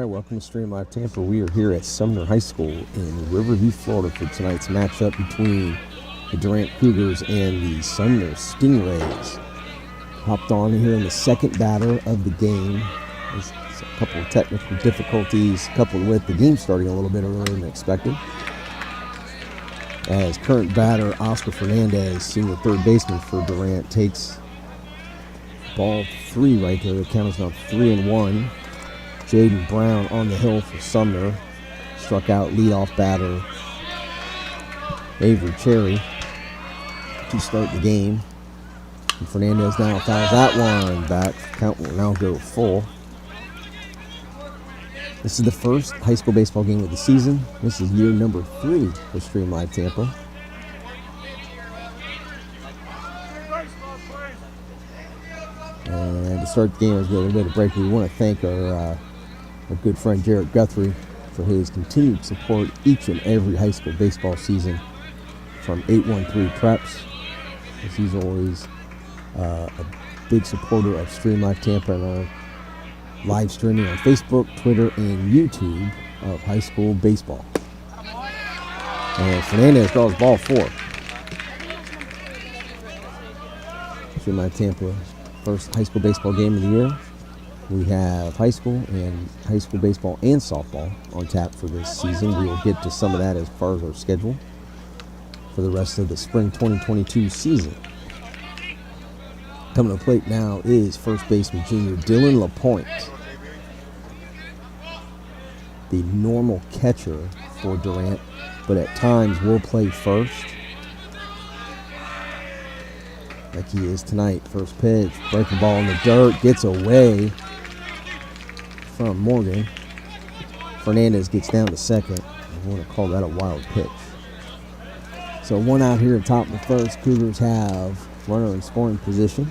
right, welcome to Stream Live Tampa. We are here at Sumner High School in Riverview, Florida for tonight's matchup between the Durant Cougars and the Sumner Stingrays. Hopped on here in the second batter of the game. There's a couple of technical difficulties coupled with the game starting a little bit earlier than expected. As current batter Oscar Fernandez, senior third baseman for Durant, takes ball 3 right there. The count is now 3-1. Jaden Brown on the hill for Sumner. Struck out leadoff batter Avery Cherry to start the game. And Fernandez now fouls that one back. Count will now go full. This is the first high school baseball game of the season. This is year number 3 for Stream Live Tampa. And to start the game, as we get a little bit of break, we want to thank our good friend Jared Guthrie for his continued support each and every high school baseball season from 813 Preps. As he's always a big supporter of Stream Live Tampa and our live streaming on Facebook, Twitter, and YouTube of high school baseball. And Fernandez draws ball 4. Stream Live Tampa, first high school baseball game of the year. We have high school baseball and softball on tap for this season. We will get to some of that as far as our schedule for the rest of the spring 2022 season. Coming to the plate now is first baseman junior Dylan LaPointe, the normal catcher for Durant, but at times will play first, like he is tonight. First pitch, breaking ball in the dirt, gets away from Morgan. Fernandez gets down to second. I want to call that a wild pitch. So 1 out here at top of the first. Cougars have runner in scoring position.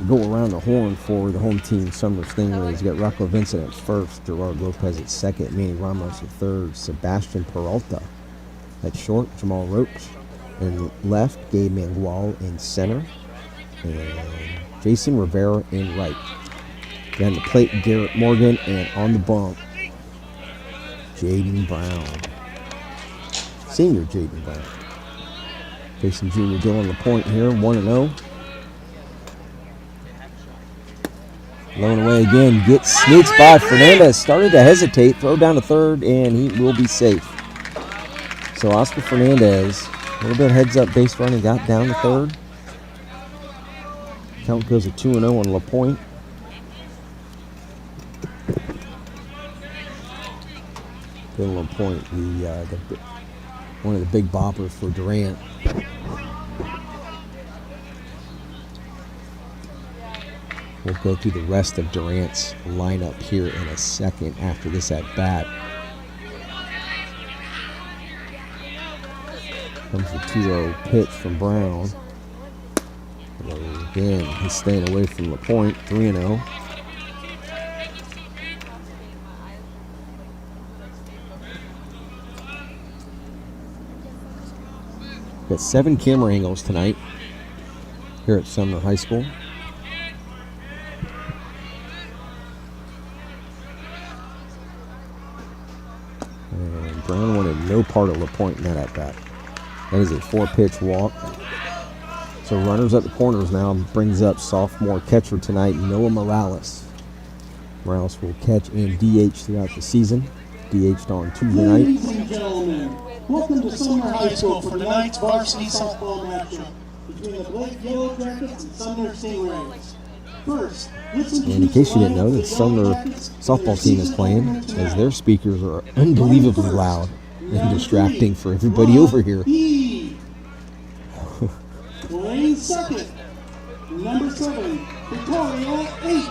We go around the horn for the home team, Sumner Stingrays. You got Rocco Vincent at first, Gerard Lopez at second, Manny Ramos at third, Sebastian Peralta at short, Jamal Roach in left, Gabe Mangual in center, and Jason Rivera in right. Down the plate, Garrett Morgan, and on the bump, Jaden Brown. Senior Jaden Brown. Facing junior Dylan LaPointe here, 1-0. Low and away again, sneaks by. Fernandez started to hesitate, throw down to third, and he will be safe. So Oscar Fernandez, a little bit heads up base running, got down to third. Count goes to 2-0 on LaPointe. Dylan LaPointe, one of the big boppers for Durant. We'll go through the rest of Durant's lineup here in a second after this at bat. Comes the 2-0 pitch from Brown. Again, he's staying away from LaPointe, 3-0. Got 7 camera angles tonight here at Sumner High School. And Brown wanted no part of LaPointe in that at-bat. That is a 4-pitch walk. So runners at the corners now, brings up sophomore catcher tonight, Noah Morales. Morales will catch and DH throughout the season. DH'd on Tuesday night. Ladies and gentlemen, welcome to Sumner High School for tonight's varsity softball matchup between the Blake Yellow Jackets and Sumner Stingrays. First, listen and in case you didn't know, the Sumner softball team is playing, as their speakers are unbelievably loud and distracting for everybody over here. Playing second, number 7, Victoria H.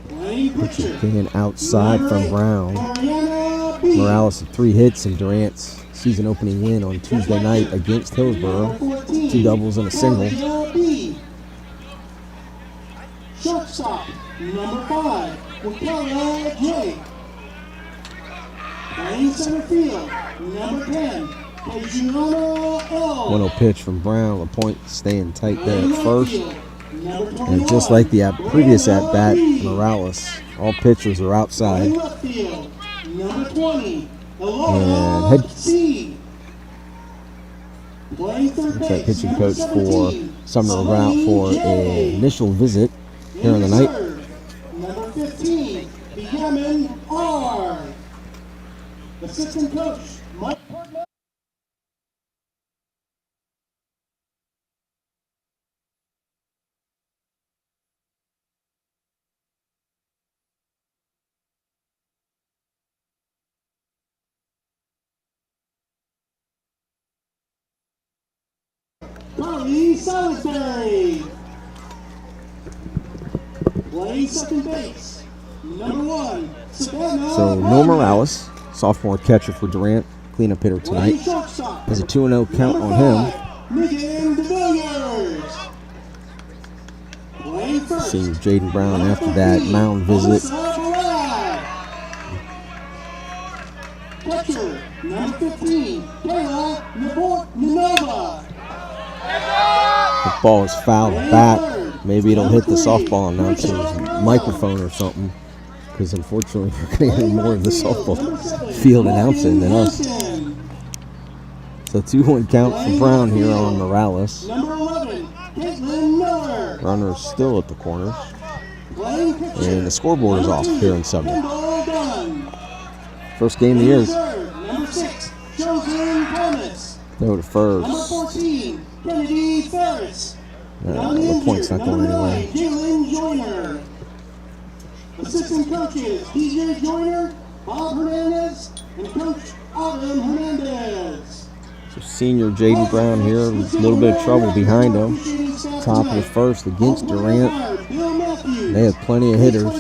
Playing pitcher, Pitching outside from Brown. Morales with 3 hits in Durant's season opening win on Tuesday night against Hillsborough. 2 doubles and a single. Shortstop, number 5, Victoria J. Playing center field, number 10, Adriana L. 1-0 pitch from Brown. LaPointe staying tight there at first. Number 21. And just like the previous at-bat, Morales, all pitchers are outside. Left field. Number 20. And head C. Playing third looks like base, pitching number coach for 17, Sumner went out for an initial visit here on the night. Number 15, Yaman R. Assistant coach, Mike Portman. Carly Salisbury. Playing second base, number 1, Savannah. So no Morales, sophomore catcher for Durant, cleanup hitter tonight. Has a 2-0 count on him. Senior Jaden Brown after that mound visit. Catcher, number 15, Kayla Nanova. The ball is fouled back. Maybe it'll hit the softball announcer's microphone or something, because unfortunately we're going to hear more of the softball field announcing than us. So 2-1 count for Brown here on Morales. Number 11, Caitlin Miller. Runner still at the corners. And the scoreboard is off here in Sumner. First game of the year. Number 6, Jocelyn Thomas. Go to first. Number 14, Kennedy Ferris. The point's not going anywhere. Jalen Joyner. Assistant coaches, DJ Joyner, Bob Fernandez, and Coach Adam Hernandez. So senior Jaden Brown here, a little bit of trouble behind him. Top of the first against Durant. They have plenty of hitters.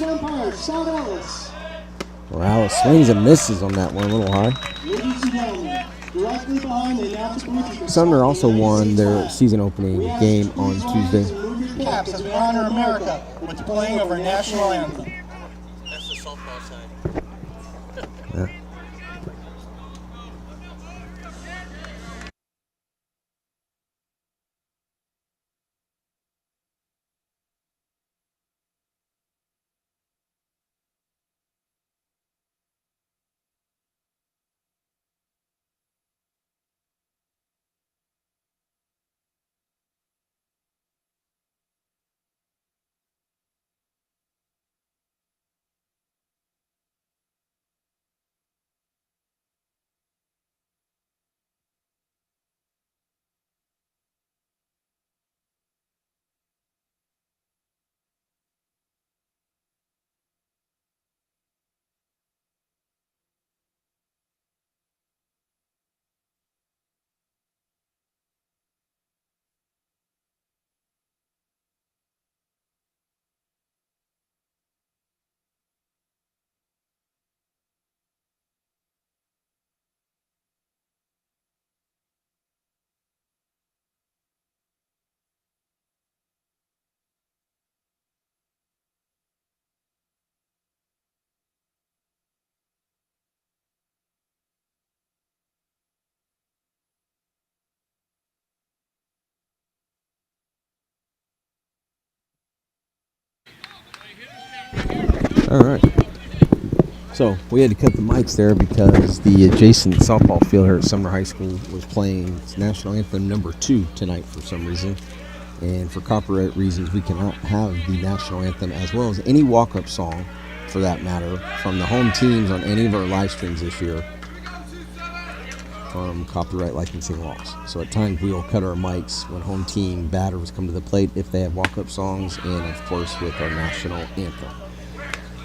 Morales swings and misses on that one, a little high. Sumner also won their season opening game on Tuesday. Caps as we honor America with the playing of our national anthem. That's the softball side. Yeah. All right. So we had to cut the mics there because the adjacent softball field here at Sumner High School was playing its national anthem number 2 tonight for some reason. And for copyright reasons, we cannot have the national anthem as well as any walk-up song, for that matter, from the home teams on any of our live streams this year from copyright licensing laws. So at times we will cut our mics when home team batters come to the plate if they have walk-up songs, and of course with our national anthem.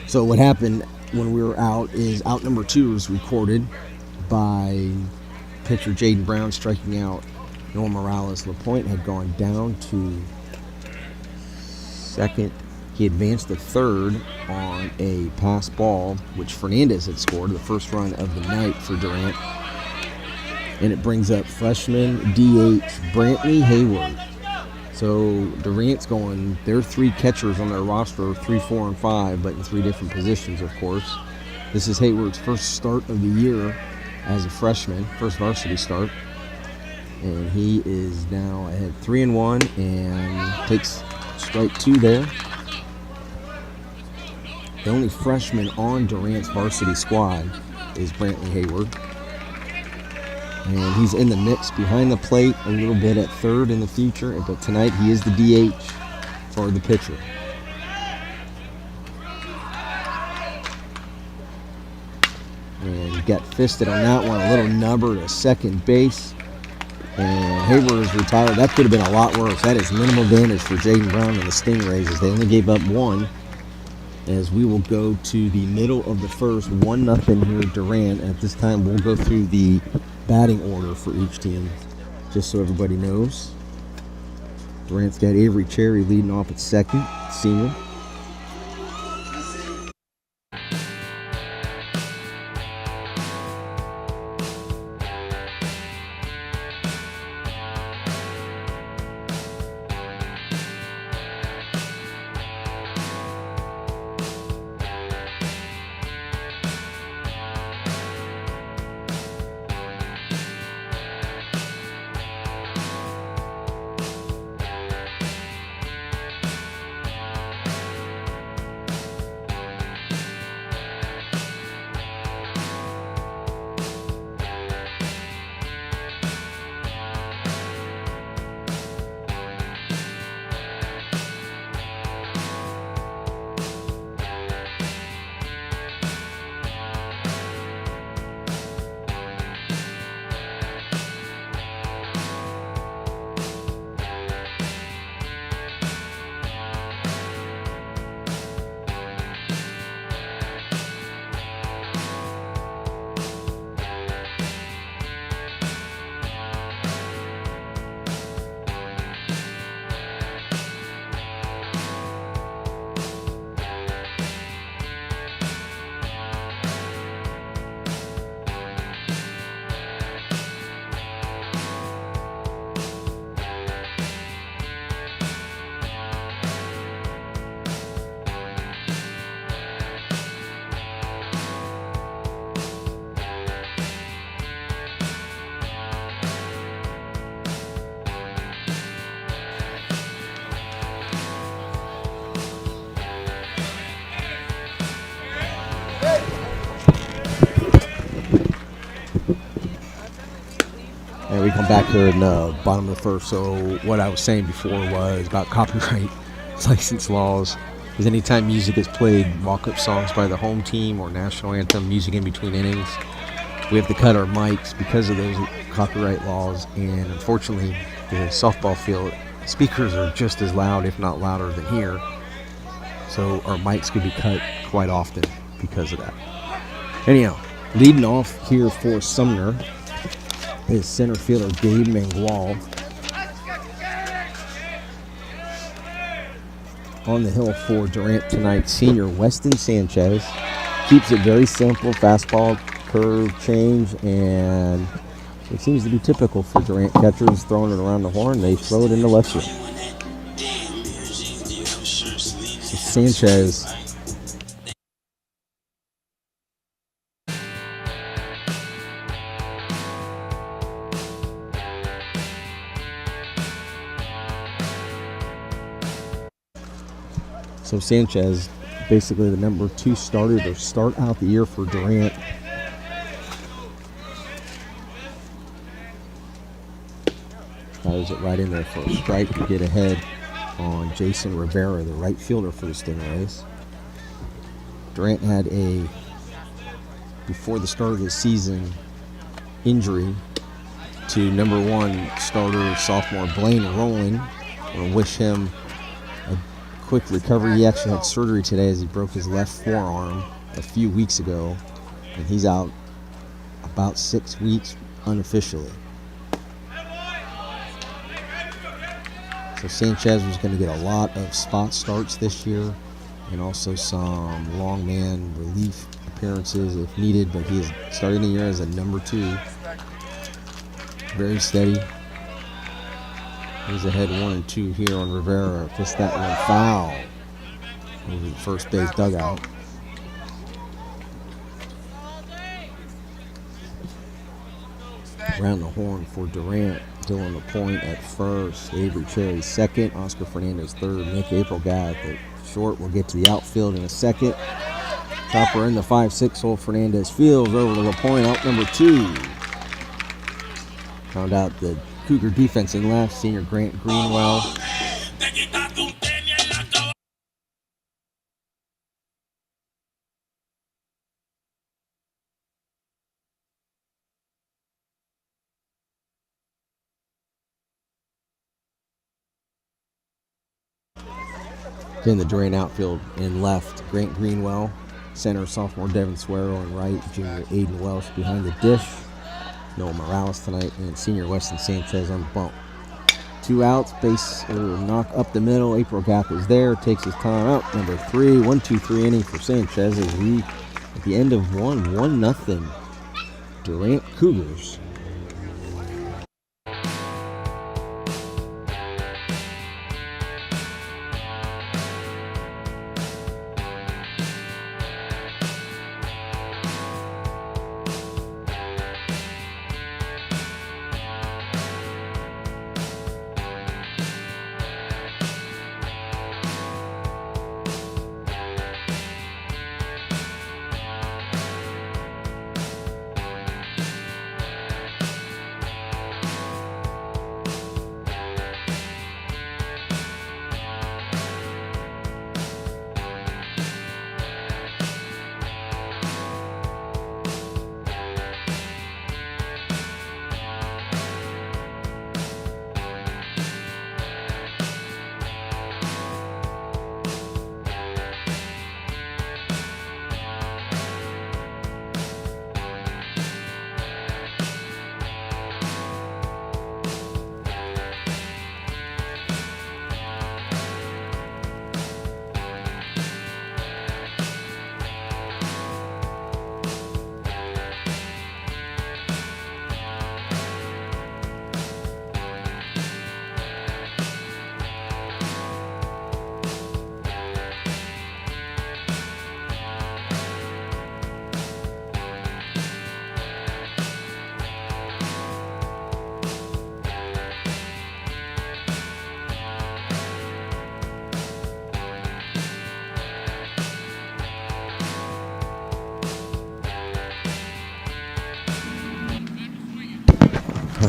So what happened when we were out is out number 2 was recorded by pitcher Jaden Brown striking out Noah Morales. LaPointe had gone down to second. He advanced to third on a pass ball, which Fernandez had scored, the first run of the night for Durant. And it brings up freshman DH Brantley Hayward. So Durant's going, there are 3 catchers on their roster, 3, 4, and 5, but in 3 different positions, of course. This is Hayward's first start of the year as a freshman, first varsity start. And he is now ahead 3-1 and takes Strike 2 there. The only freshman on Durant's varsity squad is Brantley Hayward. And he's in the mix behind the plate a little bit at third in the future, but tonight he is the DH for the pitcher. And he got fisted on that one, a little nubber to second base. And Hayward is retired. That could have been a lot worse. That is minimal damage for Jaden Brown and the Stingrays as they only gave up one. As we will go to the middle of the first, 1-0 here Durant. At this time, we'll go through the batting order for each team, just so everybody knows. Durant's got Avery Cherry leading off at second, senior. And we come back here in the bottom of the first. So what I was saying before was about copyright license laws. Is anytime music is played, walk-up songs by the home team or national anthem, music in between innings, we have to cut our mics because of those copyright laws. And unfortunately, the softball field speakers are just as loud, if not louder than here. So our mics could be cut quite often because of that. Anyhow, leading off here for Sumner is center fielder Gabe Mangual. On the hill for Durant tonight, senior Weston Sanchez. Keeps it very simple, fastball, curve, change, and it seems to be typical for Durant catchers throwing it around the horn. They throw it into left field. So Sanchez basically the number 2 starter to start out the year for Durant. Fires it right in there for a strike to get ahead on Jason Rivera, the right fielder for the Stingrays. Durant had before the start of the season, injury to number 1 starter sophomore Blaine Rowland. I want to wish him a quick recovery. He actually had surgery today as he broke his left forearm a few weeks ago, and he's out about 6 weeks unofficially. So Sanchez was going to get a lot of spot starts this year and also some long man relief appearances if needed, but he is starting the year as a number 2. Very steady. He's ahead 1-2 here on Rivera. Kissed that one foul over the first base dugout. Around the horn for Durant. Dylan LaPointe at first. Avery Cherry second. Oscar Fernandez third. Nick Aprilgat at the short. We'll get to the outfield in a second. Chopper in the 5-6 hole. Fernandez fields over to LaPointe, out number 2. Found out the Cougar defense in left. Senior Grant Greenwell. In the Durant outfield in left, Grant Greenwell. Center, sophomore Devin Suero, and right, junior Aiden Welch behind the dish. Noah Morales tonight, and senior Weston Sanchez on the bump. 2 outs, base or knock up the middle. Aprilgat is there, takes his time out. Number 3, 1-2-3 inning for Sanchez as we, at the end of 1-0. Durant Cougars.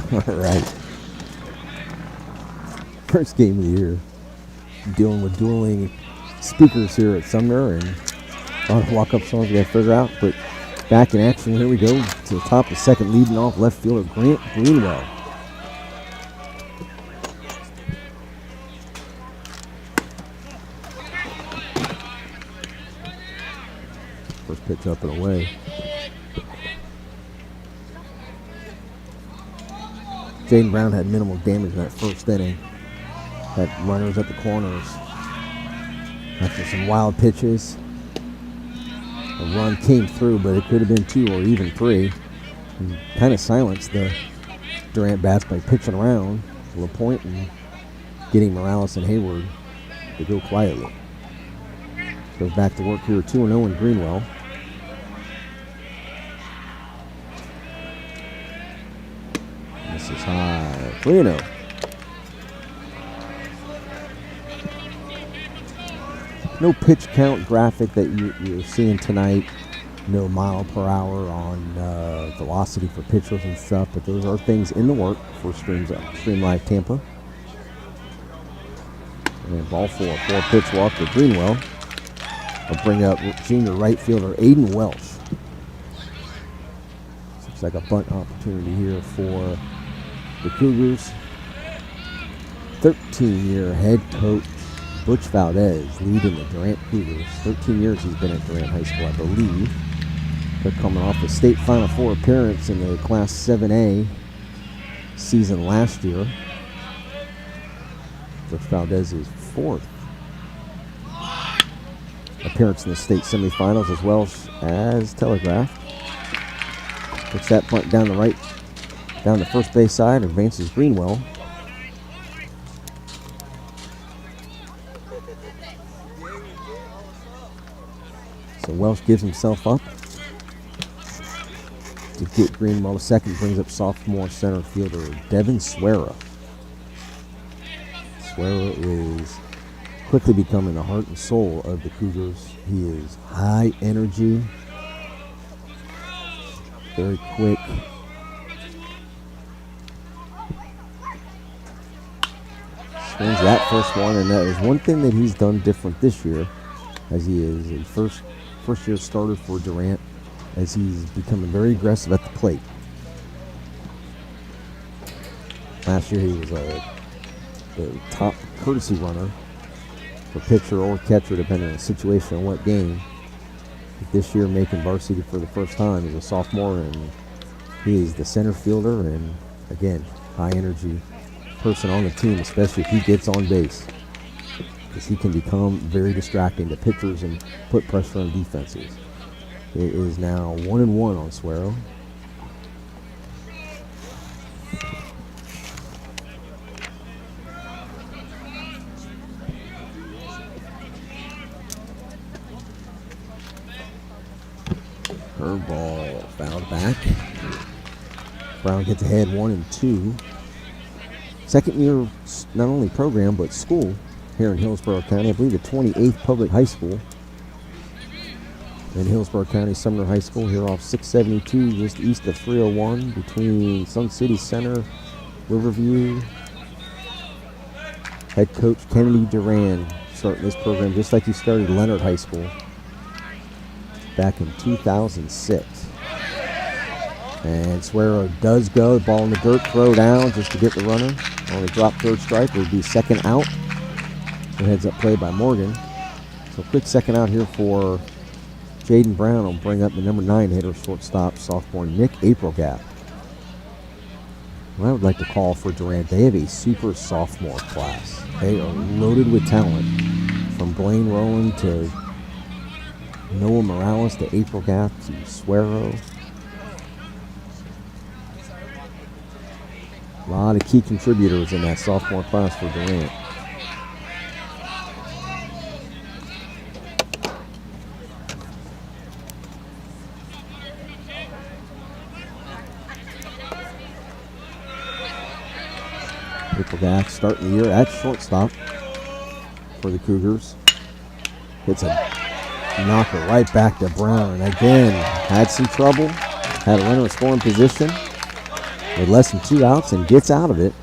All right. First game of the year. Dealing with dueling speakers here at Sumner and a lot of walk-up songs we got to figure out. But back in action, here we go to the top of the second, leading off left fielder Grant Greenwell. First pitch up and away. Jaden Brown had minimal damage in that first inning. Had runners at the corners. After some wild pitches, a run came through, but it could have been 2 or even 3. And kind of silenced the Durant bats by pitching around to LaPointe and getting Morales and Hayward to go quietly. Goes back to work here, 2-0 in Greenwell. This is high, 3-0. No pitch count graphic that you're seeing tonight. No mile per hour on velocity for pitchers and stuff, but those are things in the work for Stream Live Tampa. And ball 4 pitch walk to Greenwell. I'll bring up junior right fielder Aiden Welch. Looks like a bunt opportunity here for the Cougars. 13-year head coach Butch Valdez leading the Durant Cougars. 13 years he's been at Durant High School, I believe. They're coming off a state Final Four appearance in the Class 7A season last year. Butch Valdez's 4th appearance in the state semifinals, as well as telegraphed. Puts that bunt down the first base side, advances Greenwell. So Welch gives himself up. to get Greenwell. The second brings up sophomore center fielder Devin Suera. Suera is quickly becoming the heart and soul of the Cougars. He is high energy, very quick. Swings that first one, and that is one thing that he's done different this year, as he is a first-year starter for Durant, as he's becoming very aggressive at the plate. Last year he was the top courtesy runner for pitcher or catcher, depending on the situation and what game. But this year, making varsity for the first time as a sophomore, and he is the center fielder, and again, high energy person on the team, especially if he gets on base, because he can become very distracting to pitchers and put pressure on defenses. It is now 1-1 on Suero. Curveball fouled back. Brown gets ahead 1-2. Second year, not only program, but school here in Hillsborough County. I believe the 28th public high school in Hillsborough County, Sumner High School, here off 672, just east of 301, between Sun City Center, Riverview. Head coach Kennedy Durant starting this program just like he started Leonard High School back in 2006. And Suero does go. The ball in the dirt, throw down just to get the runner. On the drop third strike, it would be second out. The heads up play by Morgan. So quick second out here for Jaden Brown. Will bring up the number 9 hitter, shortstop, sophomore Nick Aprilgap. What I would like to call for Durant, they have a super sophomore class. They are loaded with talent. From Blaine Rowland to Noah Morales to Aprilgap to Suero. A lot of key contributors in that sophomore class for Durant. Aprilgap starting the year at shortstop for the Cougars. Hits a knocker right back to Brown, and again had some trouble. Had a runner in scoring position with less than 2 outs and gets out of it.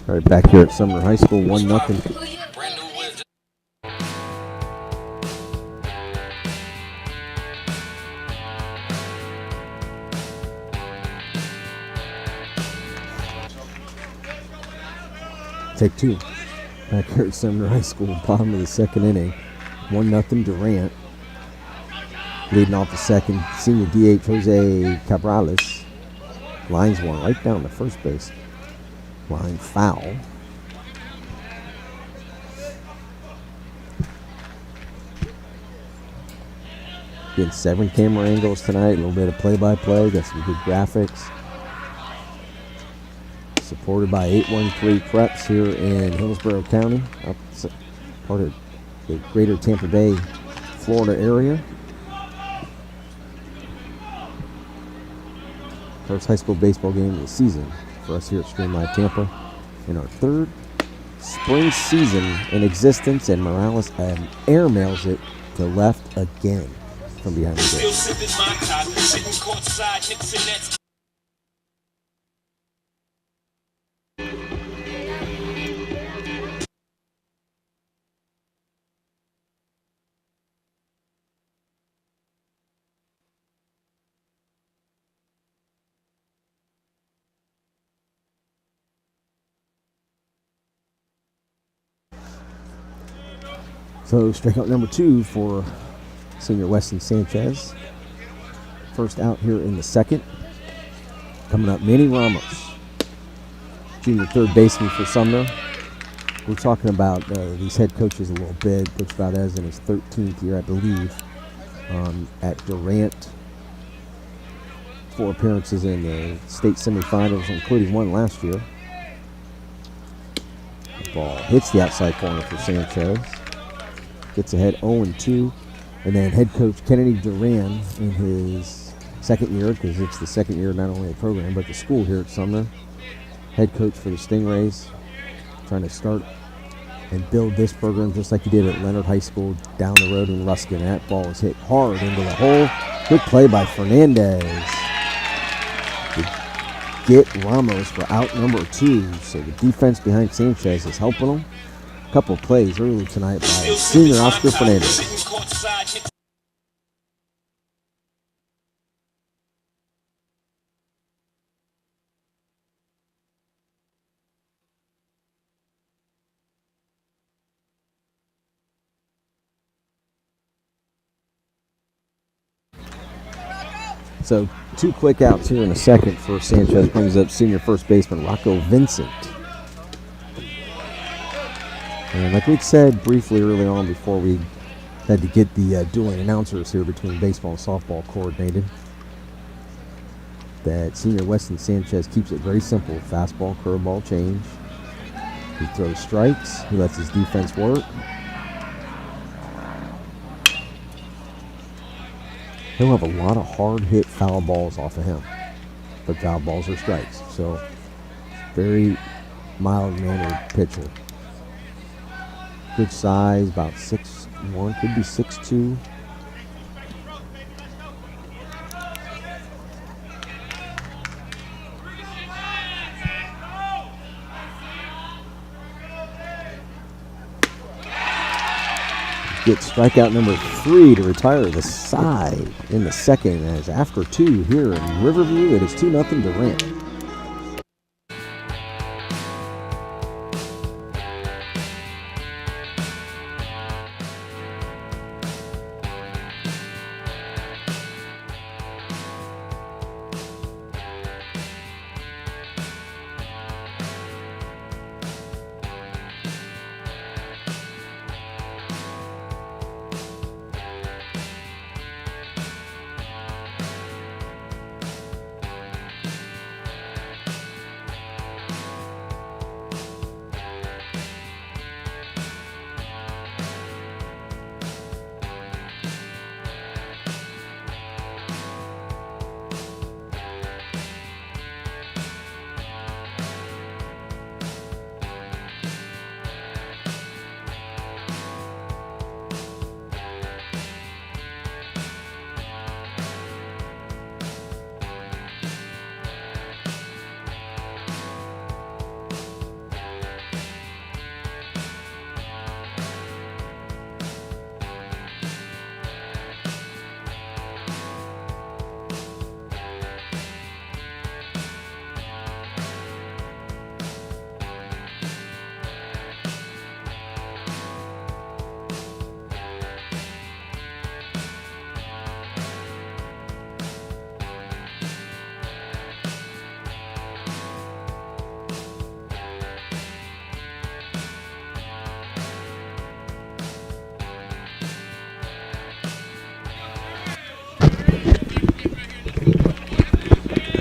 All right, back here at Sumner High School, 1-0. Take two. Back here at Sumner High School, bottom of the second inning. 1-0 Durant. Leading off the second, senior DH Jose Cabrales. Lines one right down to first base. Line foul. Getting 7 camera angles tonight, a little bit of play-by-play, got some good graphics. Supported by 813 Preps here in Hillsborough County, part of the greater Tampa Bay, Florida area. First high school baseball game of the season for us here at Stream Live Tampa in our third spring season in existence, and Morales airmails it to left again from behind the gate. So strikeout number 2 for senior Weston Sanchez. First out here in the second. Coming up, Manny Ramos, junior third baseman for Sumner. We're talking about these head coaches a little bit. Coach Valdez in his 13th year, I believe, at Durant. 4 appearances in the state semifinals, including one last year. The ball hits the outside corner for Sanchez. Gets ahead 0-2. And then head coach Kennedy Durant in his second year, because it's the second year not only the program but the school here at Sumner. Head coach for the Stingrays, trying to start and build this program just like he did at Leonard High School down the road in Ruskin. That ball is hit hard into the hole. Good play by Fernandez to get Ramos for out number 2. So the defense behind Sanchez is helping him. A couple of plays early tonight by senior Oscar Fernandez. So 2 quick outs here in a second for Sanchez. Brings up senior first baseman Rocco Vincent. And like we'd said briefly early on before we had to get the dueling announcers here between baseball and softball coordinated, that senior Weston Sanchez keeps it very simple. Fastball, curveball, change. He throws strikes. He lets his defense work. He'll have a lot of hard-hit foul balls off of him. But foul balls are strikes. So, very mild-mannered pitcher. Good size, about 6'1", could be 6'2". Gets strikeout number 3 to retire the side in the second, as after 2 here in Riverview, it is 2-0 Durant.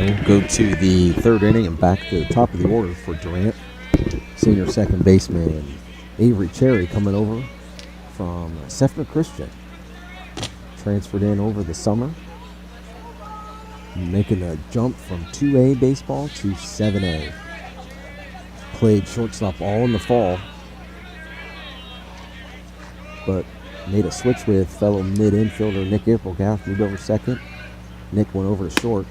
We'll go to the third inning and back to the top of the order for Durant. Senior second baseman Avery Cherry coming over from Sumner Christian. Transferred in over the summer, making a jump from 2A baseball to 7A. Played shortstop all in the fall, but made a switch with fellow mid-infielder Nick Aprilgath, moved over second. Nick went over to short.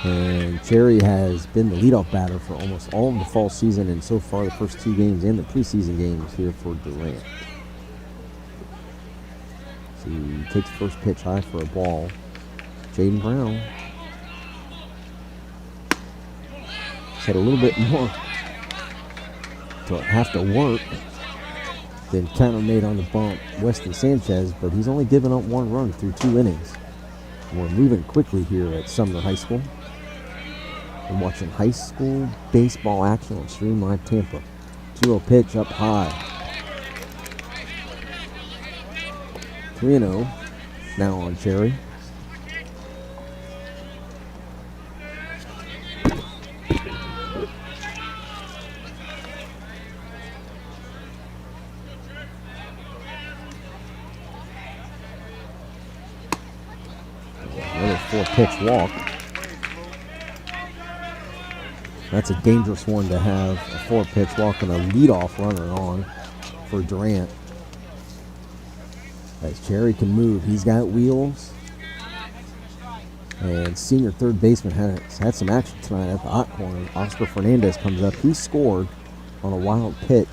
And Cherry has been the leadoff batter for almost all of the fall season, and so far the first 2 games and the preseason games here for Durant. So he takes first pitch high for a ball. Jaden Brown has had a little bit more to have to work than counter made on the bump Weston Sanchez, but he's only given up 1 run through 2 innings. And we're moving quickly here at Sumner High School. I'm watching high school baseball action on Stream Live Tampa. 2-0 pitch up high. 3-0 now on Cherry. Another 4-pitch walk. That's a dangerous one to have, a 4-pitch walk and a leadoff runner on for Durant. As Cherry can move, he's got wheels. And senior third baseman has had some action tonight at the hot corner. Oscar Fernandez comes up. He scored on a wild pitch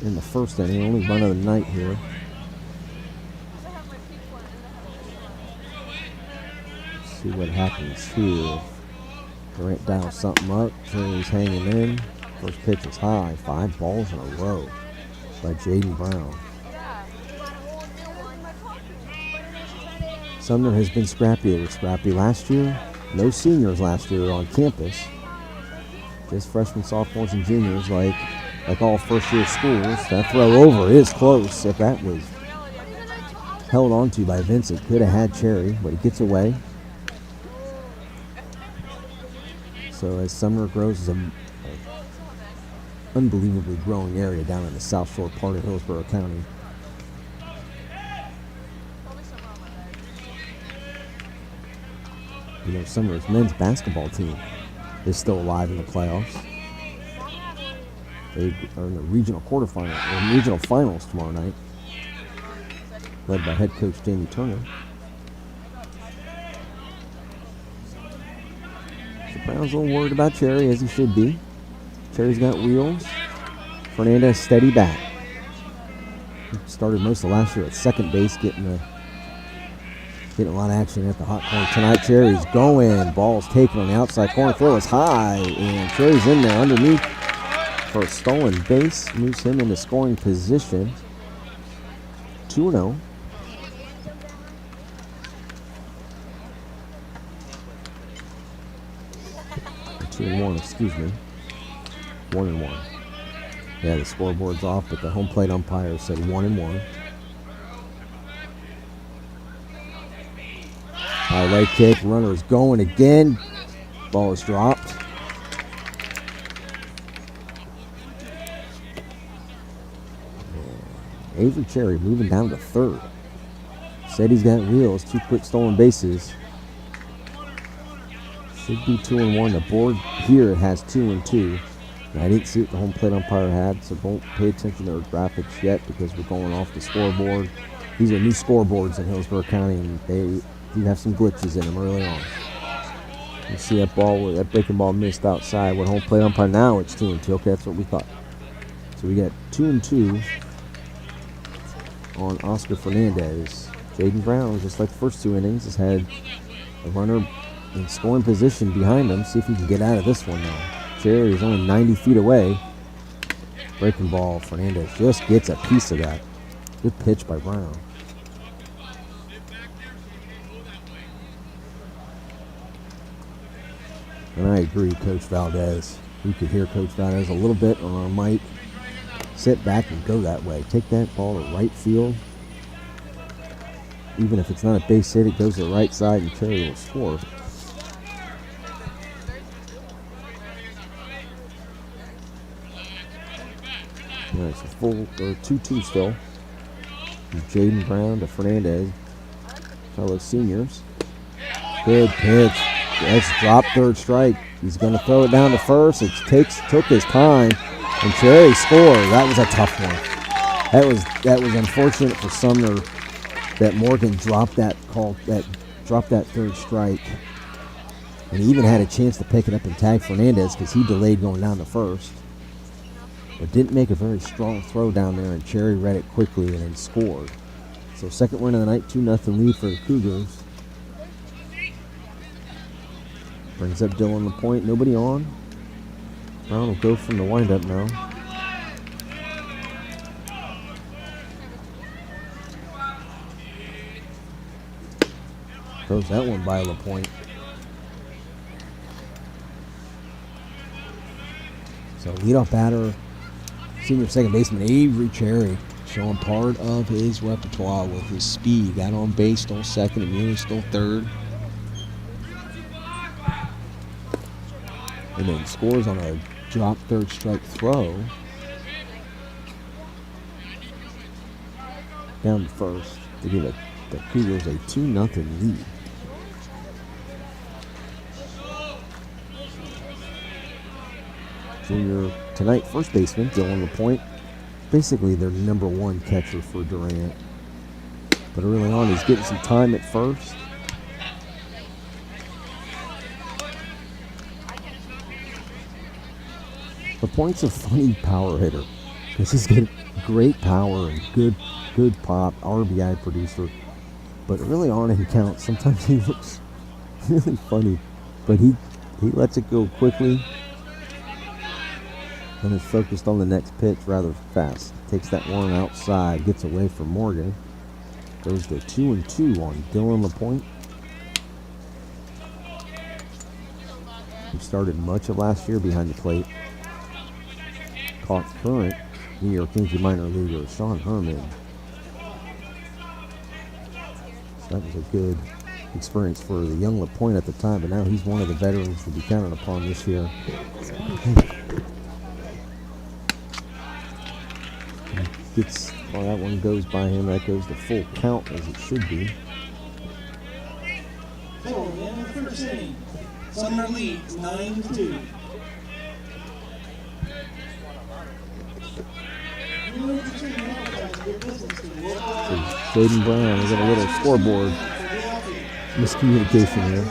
in the first inning, only run of the night here. Let's see what happens here. Durant dials something up. Cherry's hanging in. First pitch is high. 5 balls in a row by Jaden Brown. Sumner has been scrappy. They were scrappy last year. No seniors last year on campus. Just freshmen, sophomores, and juniors like all first-year schools. That throw over is close. If that was held onto by Vincent, could have had Cherry, but he gets away. So as Sumner grows, is an unbelievably growing area down in the South Shore part of Hillsborough County. You know, Sumner's men's basketball team is still alive in the playoffs. They are in the regional quarterfinal, or regional finals tomorrow night, led by head coach Jamie Turner. Brown's a little worried about Cherry, as he should be. Cherry's got wheels. Fernandez steady back. He started most of last year at second base, getting a lot of action at the hot corner. Tonight, Cherry's going. Ball's taken on the outside corner. Throw is high, and Cherry's in there underneath for a stolen base. Moves him into scoring position. 2-0. 2-1, excuse me. 1-1. Yeah, the scoreboard's off, but the home plate umpire said 1-1. High leg kick, runner is going again. Ball is dropped. Avery Cherry moving down to third. Said he's got wheels, 2 quick stolen bases. Should be 2-1. The board here has 2-2. I didn't see what the home plate umpire had, so don't pay attention to their graphics yet because we're going off the scoreboard. These are new scoreboards in Hillsborough County, and they do have some glitches in them early on. You see that ball, that breaking ball missed outside. With home plate umpire now, it's 2-2. Okay, that's what we thought. So we got 2-2 on Oscar Fernandez. Jaden Brown, just like the first 2 innings, has had a runner in scoring position behind him. See if he can get out of this one now. Cherry is only 90 feet away. Breaking ball. Fernandez just gets a piece of that. Good pitch by Brown. And I agree, Coach Valdez. You could hear Coach Valdez a little bit on our mic. Sit back and go that way. Take that ball to right field. Even if it's not a base hit, it goes to the right side and Cherry will score. It's a full 2-2 still. Jaden Brown to Fernandez. Fellow seniors. Good pitch. That's dropped third strike. He's going to throw it down to first. It took his time, and Cherry scored. That was a tough one. That was unfortunate for Sumner that Morgan dropped that third strike, and he even had a chance to pick it up and tag Fernandez because he delayed going down to first, but didn't make a very strong throw down there, and Cherry read it quickly and then scored. So second win of the night, 2-0 lead for the Cougars. Brings up Dylan LaPointe, nobody on. Brown will go from the windup now. Throws that one by LaPointe. So leadoff batter, senior second baseman Avery Cherry, showing part of his repertoire with his speed. Got on base, stole second, immediately stole third. And then scores on a drop third strike throw. Down to first to give the Cougars a 2-0 lead. Junior tonight, first baseman Dylan LaPointe, basically their number one catcher for Durant. But early on, he's getting some time at first. LaPointe's a funny power hitter because he's got great power and good pop, RBI producer. But early on in counts, sometimes he looks really funny, but he lets it go quickly and is focused on the next pitch rather fast. Takes that one outside, gets away from Morgan. Goes to 2-2 on Dylan LaPointe. He started much of last year behind the plate. Caught current New York Yankee minor leaguer Sean Herman. So that was a good experience for the young LaPointe at the time, but now he's one of the veterans to be counted upon this year. That one goes by him. That goes to full count as it should be. So, in the first inning, Sumner leads 9-2. Jaden Brown, we got a little scoreboard miscommunication here.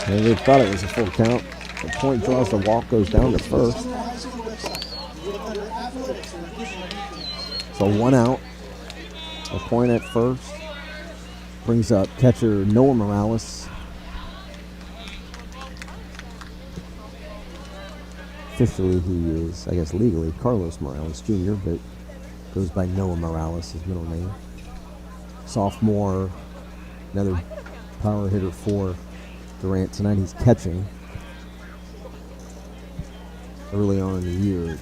And they thought it was a full count. The point draws the walk, goes down to first. So one out. A point at first. Brings up catcher Noah Morales. Officially, he is, I guess legally, Carlos Morales Jr., but goes by Noah Morales, his middle name. Sophomore, another power hitter for Durant tonight. He's catching early on in the year.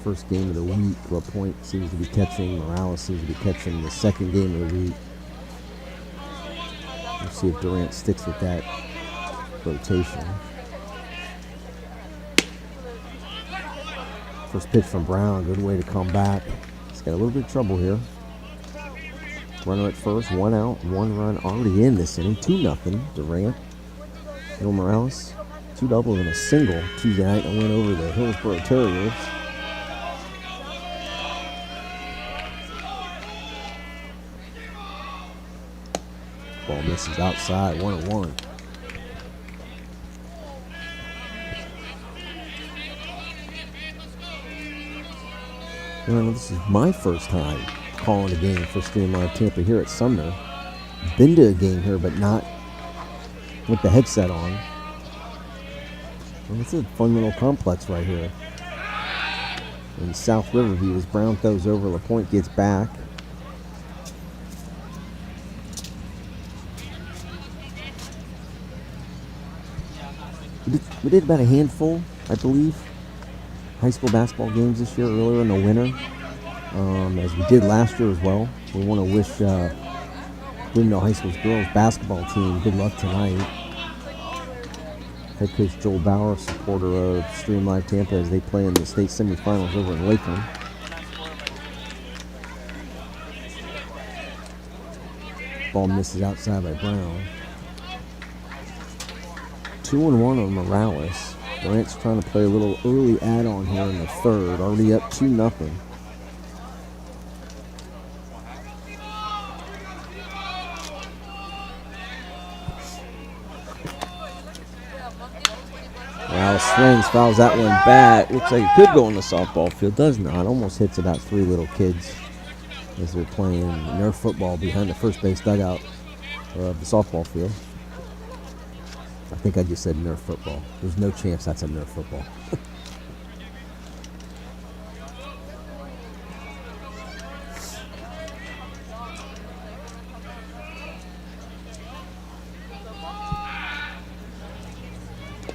First game of the week, LaPointe seems to be catching. Morales seems to be catching the second game of the week. We'll see if Durant sticks with that rotation. First pitch from Brown, good way to come back. He's got a little bit of trouble here. Runner at first, one out, one run already in this inning. 2-0, Durant. Noah Morales, 2 doubles and a single Tuesday night, and win over the Hillsborough Terriers. Ball misses outside, 1-1. This is my first time calling a game for Streamline Tampa here at Sumner. Been to a game here, but not with the headset on. Well, it's a fun little complex right here in South Riverview as Brown throws over, LaPointe gets back. We did about a handful, I believe, high school basketball games this year, earlier in the winter, as we did last year as well. We want to wish Bloomingdale High School's girls basketball team good luck tonight. Head coach Joel Bauer, supporter of Stream Live Tampa as they play in the state semifinals over in Lakeland. Ball misses outside by Brown. 2-1 on Morales. Durant's trying to play a little early add-on here in the third. Already up 2-0. Morales swings, fouls that one back. Looks like it could go on the softball field. Does not. Almost hits about 3 little kids as they're playing Nerf football behind the first base dugout of the softball field. I think I just said Nerf football. There's no chance that's a Nerf football.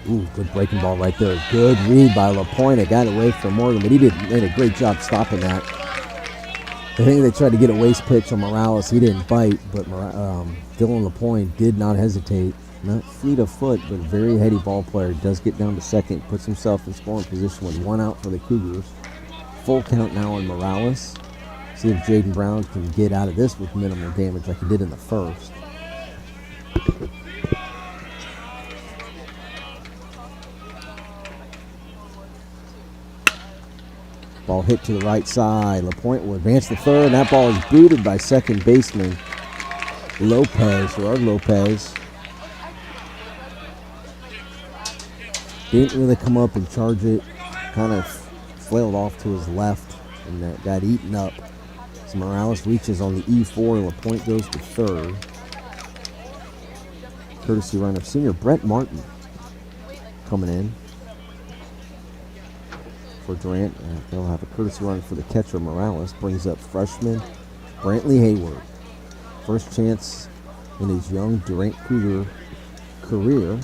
Ooh, good breaking ball right there. Good read by LaPointe. It got away from Morgan, but he did a great job stopping that. I think they tried to get a waste pitch on Morales. He didn't bite, but Dylan LaPointe did not hesitate. Not fleet of foot, but a very heady ball player. Does get down to second, puts himself in scoring position with 1 out for the Cougars. Full count now on Morales. See if Jaden Brown can get out of this with minimal damage like he did in the first. Ball hit to the right side. LaPointe will advance to third, and that ball is booted by second baseman Gerard Lopez. Didn't really come up and charge it. Kind of flailed off to his left, and that got eaten up. So Morales reaches on the E4, and LaPointe goes to third. Courtesy runner senior Brett Martin coming in for Durant. They'll have a courtesy run for the catcher Morales. Brings up freshman Brantley Hayward. First chance in his young Durant Cougar career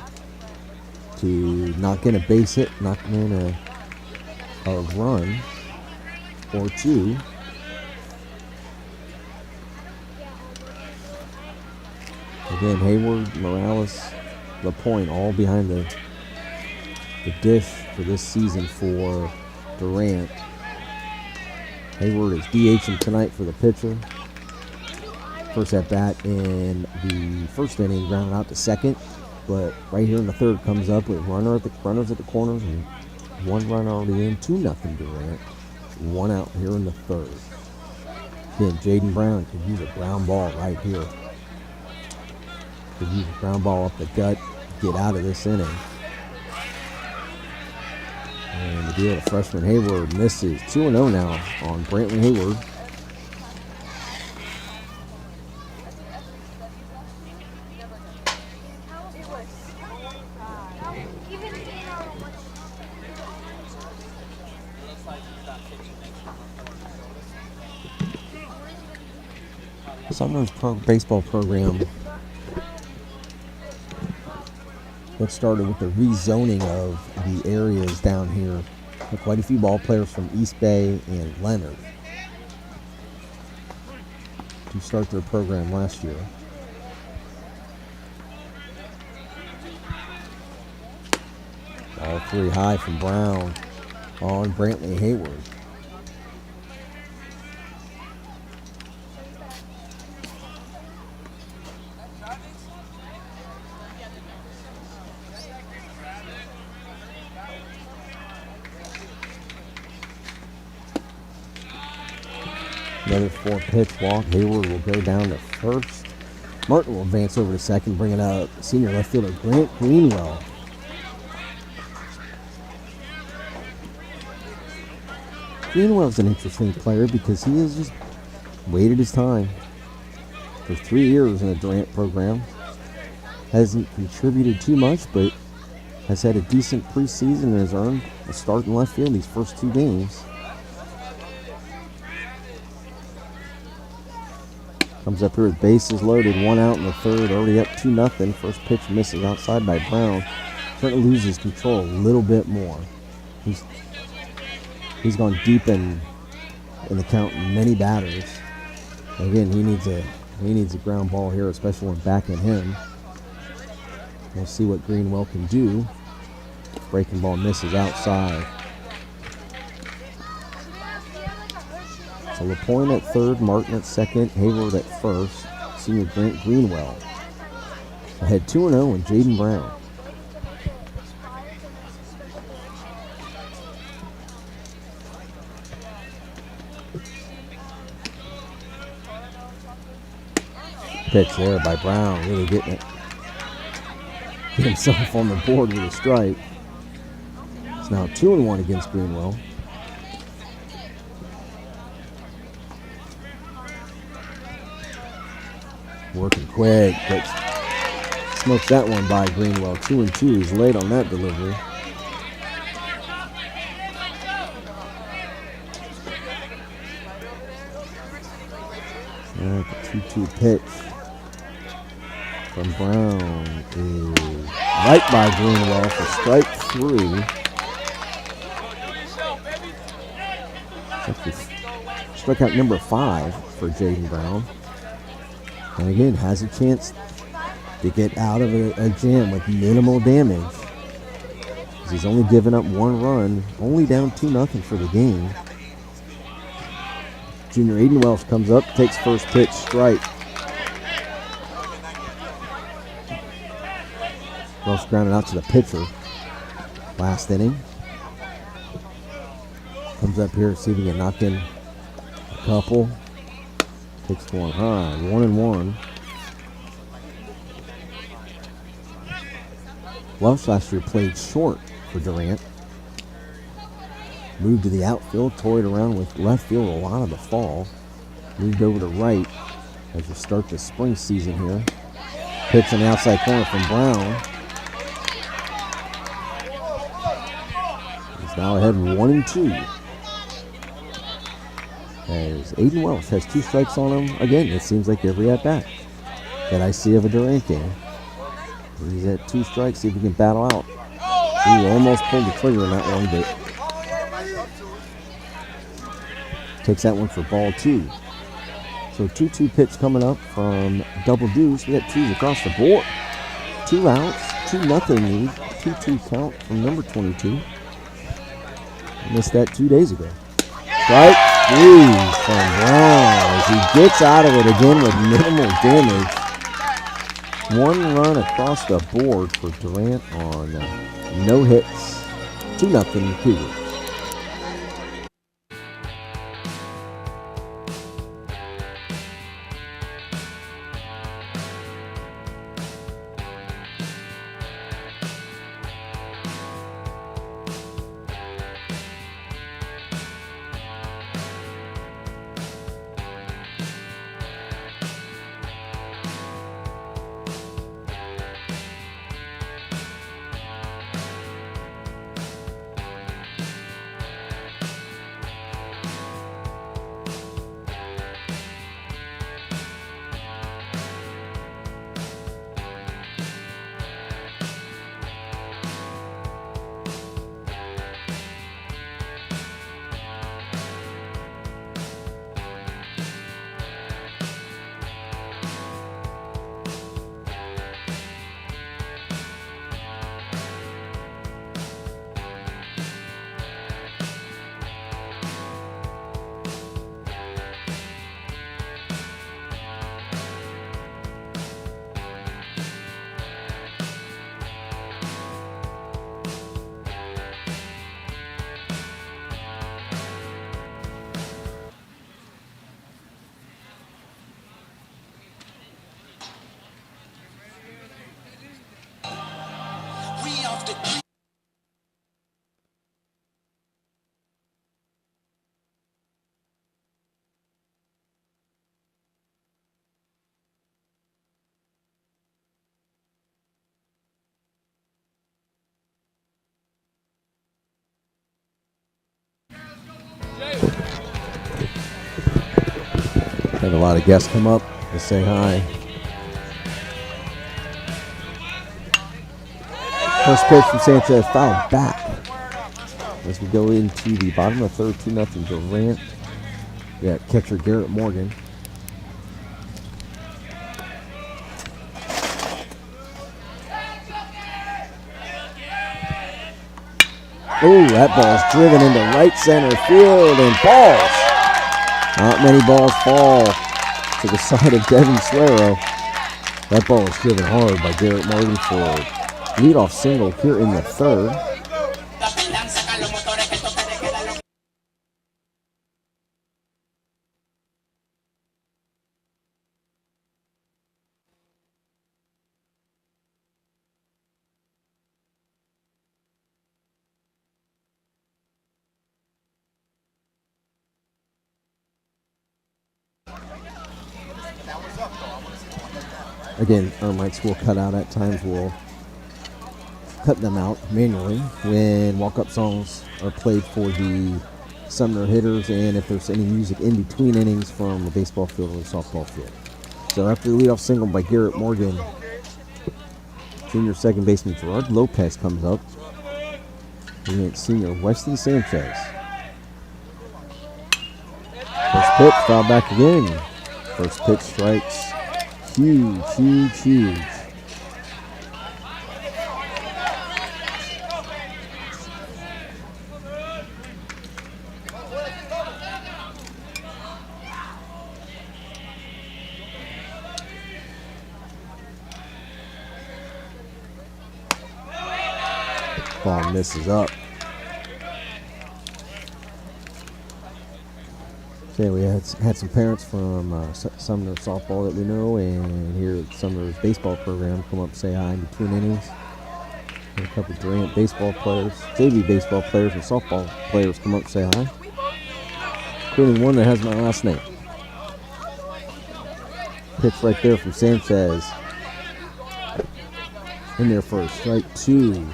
to knock in a base hit, knock in a run or two. Again, Hayward, Morales, LaPointe all behind the dish for this season for Durant. Hayward is DHing tonight for the pitcher. First at bat in the first inning, grounded out to second. But right here in the third comes up with runners at the corners and 1 run already in. 2-0 Durant. 1 out here in the third. Again, Jaden Brown could use a ground ball right here. Could use a ground ball up the gut, get out of this inning. And the deal to freshman Hayward misses. 2-0 now on Brantley Hayward. Sumner's baseball program that started with the rezoning of the areas down here. Quite a few ball players from East Bay and Leonard to start their program last year. Ball 3 high from Brown on Brantley Hayward. Another 4-pitch walk. Hayward will go down to first. Martin will advance over to second, bring it out. Senior left fielder Grant Greenwell. Greenwell's an interesting player because he has just waited his time for 3 years in the Durant program. Hasn't contributed too much, but has had a decent preseason and has earned a start in left field these first 2 games. Comes up here with bases loaded, 1 out in the third, already up 2-0. First pitch misses outside by Brown. Trying to lose his control a little bit more. He's gone deep in the count in many batters. Again, he needs a ground ball here, especially when backing him. We'll see what Greenwell can do. Breaking ball misses outside. So LaPointe at third, Martin at second, Hayward at first, senior Grant Greenwell. Ahead 2-0 and Jaden Brown. Pitch there by Brown, really getting it. Get himself on the board with a strike. It's now 2-1 against Greenwell. Working quick, but smokes that one by Greenwell. 2-2. He's late on that delivery. The 2-2 pitch from Brown is right by Greenwell for strike 3. Strikeout number 5 for Jaden Brown. And again, has a chance to get out of a jam with minimal damage. He's only given up 1 run, only down 2-0 for the game. Junior Aiden Welch comes up, takes first pitch, strike. Welch grounded out to the pitcher. Last inning. Comes up here, see if he can knock in a couple. Takes one high, 1-1. Welch last year played short for Durant. Moved to the outfield, toyed around with left field a lot of the fall. Moved over to right as you start the spring season here. Pitch on the outside corner from Brown. He's now ahead 1-2. As Aiden Welch has 2 strikes on him again, it seems like every at-bat that I see of a Durant game. He's at 2 strikes, see if he can battle out. He almost pulled the trigger on that one, but takes that one for ball 2. So 2-2 pitch coming up from Double Deuce. We got 2s across the board. 2 outs, 2-0 lead, 2-2 count from number 22. Missed that 2 days ago. Strike 3 from Brown as he gets out of it again with minimal damage. 1 run across the board for Durant on no hits. 2-0 Cougars. Had a lot of guests come up to say hi. First pitch from Sanchez, fouled back. As we go into the bottom of the third, 2-0 Durant. We got catcher Garrett Morgan. Oh, that ball's driven into right center field and balls. Not many balls fall to the side of Devin Suero. That ball was driven hard by Garrett Morgan for leadoff single here in the third. Again, our mics will cut out at times. We'll cut them out manually when walk-up songs are played for the Sumner hitters and if there's any music in between innings from the baseball field or the softball field. So after the leadoff single by Garrett Morgan, junior second baseman Gerard Lopez comes up against senior Weston Sanchez. First pitch, foul back again. First pitch strikes. Huge, huge, huge. Ball misses up. Okay, we had some parents from Sumner softball that we know, and here at Sumner's baseball program come up say hi in between innings. And a couple of Durant baseball players, JV baseball players, and softball players come up say hi, including one that has my last name. Pitch right there from Sanchez. In there first, strike two.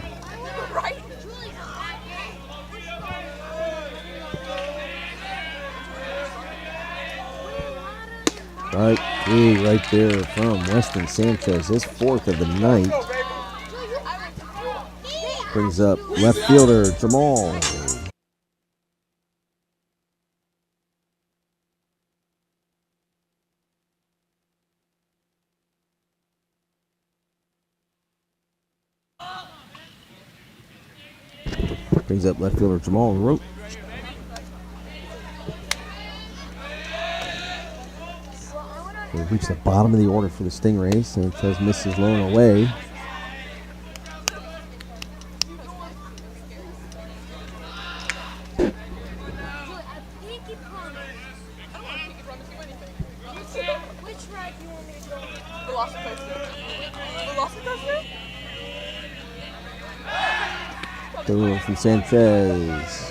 Strike three right there from Weston Sanchez, his fourth of the night. Brings up left fielder Jamal. Brings up left fielder Jamal Rope. We've reached the bottom of the order for the Stingrays. Sanchez misses low and away. Through from Sanchez.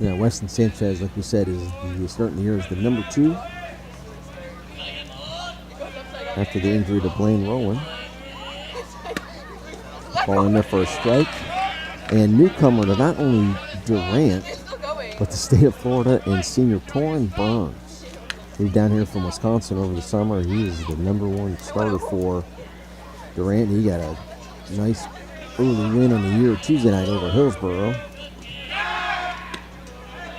Yeah, Weston Sanchez, like we said, is starting the year as the number 2 after the injury to Blaine Rowland. Ball in there for a strike. And newcomer to not only Durant, but the state of Florida and senior Torrin Burns. Moved down here from Wisconsin over the summer. He is the number 1 starter for Durant. He got a nice early win on the year Tuesday night over Hillsborough.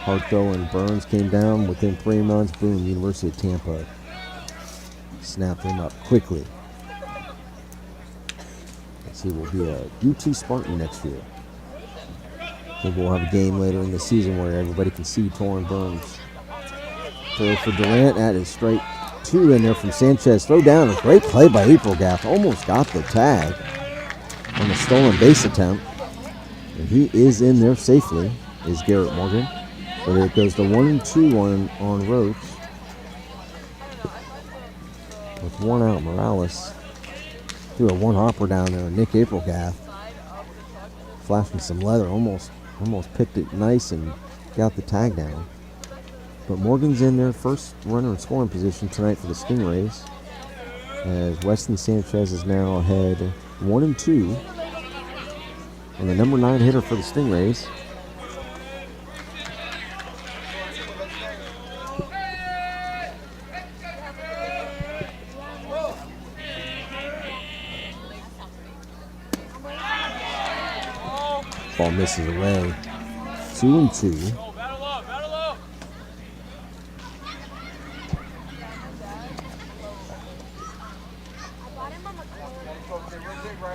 Hartwell and Burns came down within 3 months. Boom, University of Tampa snapped him up quickly. He will be a UT Spartan next year. Maybe we'll have a game later in the season where everybody can see Torrin Burns. Throw for Durant. That is straight 2 in there from Sanchez. Throw down. A great play by April Gaff. Almost got the tag on the stolen base attempt. And he is in there safely, is Garrett Morgan. So there it goes to 1-2 on Roach. With 1 out, Morales threw a 1-hopper down there. Nick Aprilgath flashing some leather, almost picked it nice and got the tag down. But Morgan's in their first runner in scoring position tonight for the Stingrays, as Weston Sanchez is now ahead 1-2 and the number 9 hitter for the Stingrays. Ball misses away. 2-2. It's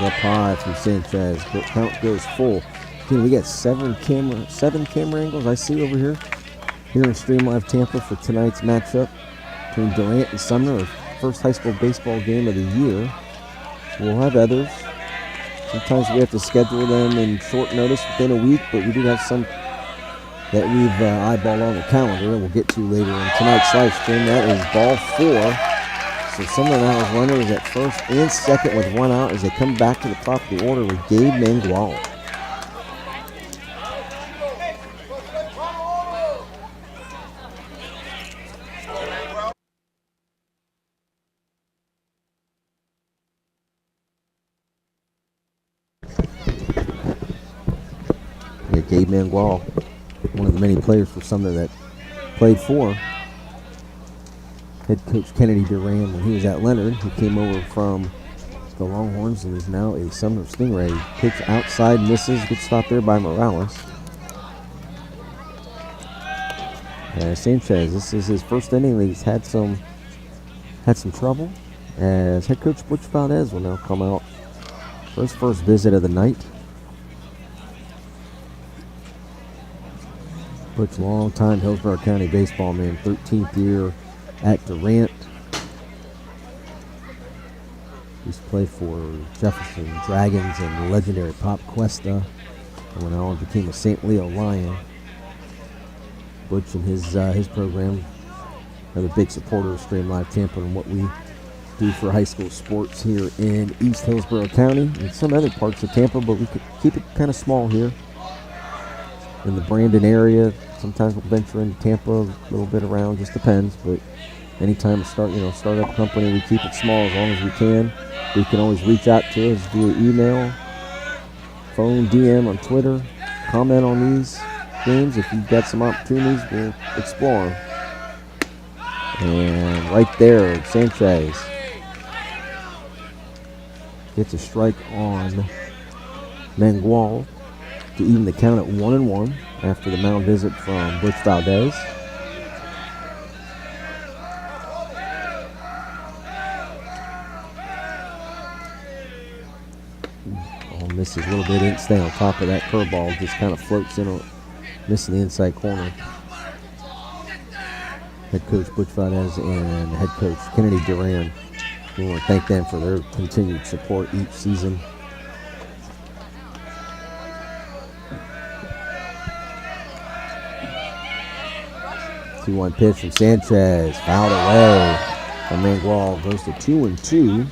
up high from Sanchez. The count goes full. Again, we got seven camera angles I see over here in Stream Live Tampa for tonight's matchup between Durant and Sumner, our first high school baseball game of the year. We'll have others. Sometimes we have to schedule them in short notice within a week, but we do have some that we've eyeballed on the calendar and we'll get to later in tonight's live stream. That is ball 4. So Sumner now has runners at first and second with one out as they come back to the top of the order with Gabe Mangual. Gabe Mangual, one of the many players for Sumner that played for head coach Kennedy Durant when he was at Leonard, who came over from the Longhorns and is now a Sumner Stingray. Pitch outside, misses, good stop there by Morales. Sanchez, this is his first inning that he's had some trouble, as head coach Butch Valdez will now come out for his first visit of the night. Butch, long-time Hillsborough County baseball man, 13th year at Durant. Used to play for Jefferson Dragons and legendary Pop Cuesta, and went on and became a St. Leo Lion. Butch and his program are the big supporter of Stream Live Tampa and what we do for high school sports here in East Hillsborough County and some other parts of Tampa, but we could keep it kind of small here in the Brandon area. Sometimes we'll venture into Tampa, a little bit around, just depends. But anytime we start up a company, we keep it small as long as we can. You can always reach out to us via email, phone, DM, on Twitter. Comment on these games. If you've got some opportunities, we'll explore them. And right there, Sanchez gets a strike on Mangual to even the count at 1-1 after the mound visit from Butch Valdez. Misses a little bit, didn't stay on top of that curveball, just kind of floats in, missing the inside corner. Head coach Butch Valdez and head coach Kennedy Durant, we want to thank them for their continued support each season. 2-1 pitch from Sanchez, fouled away. And Mangual goes to 2-2.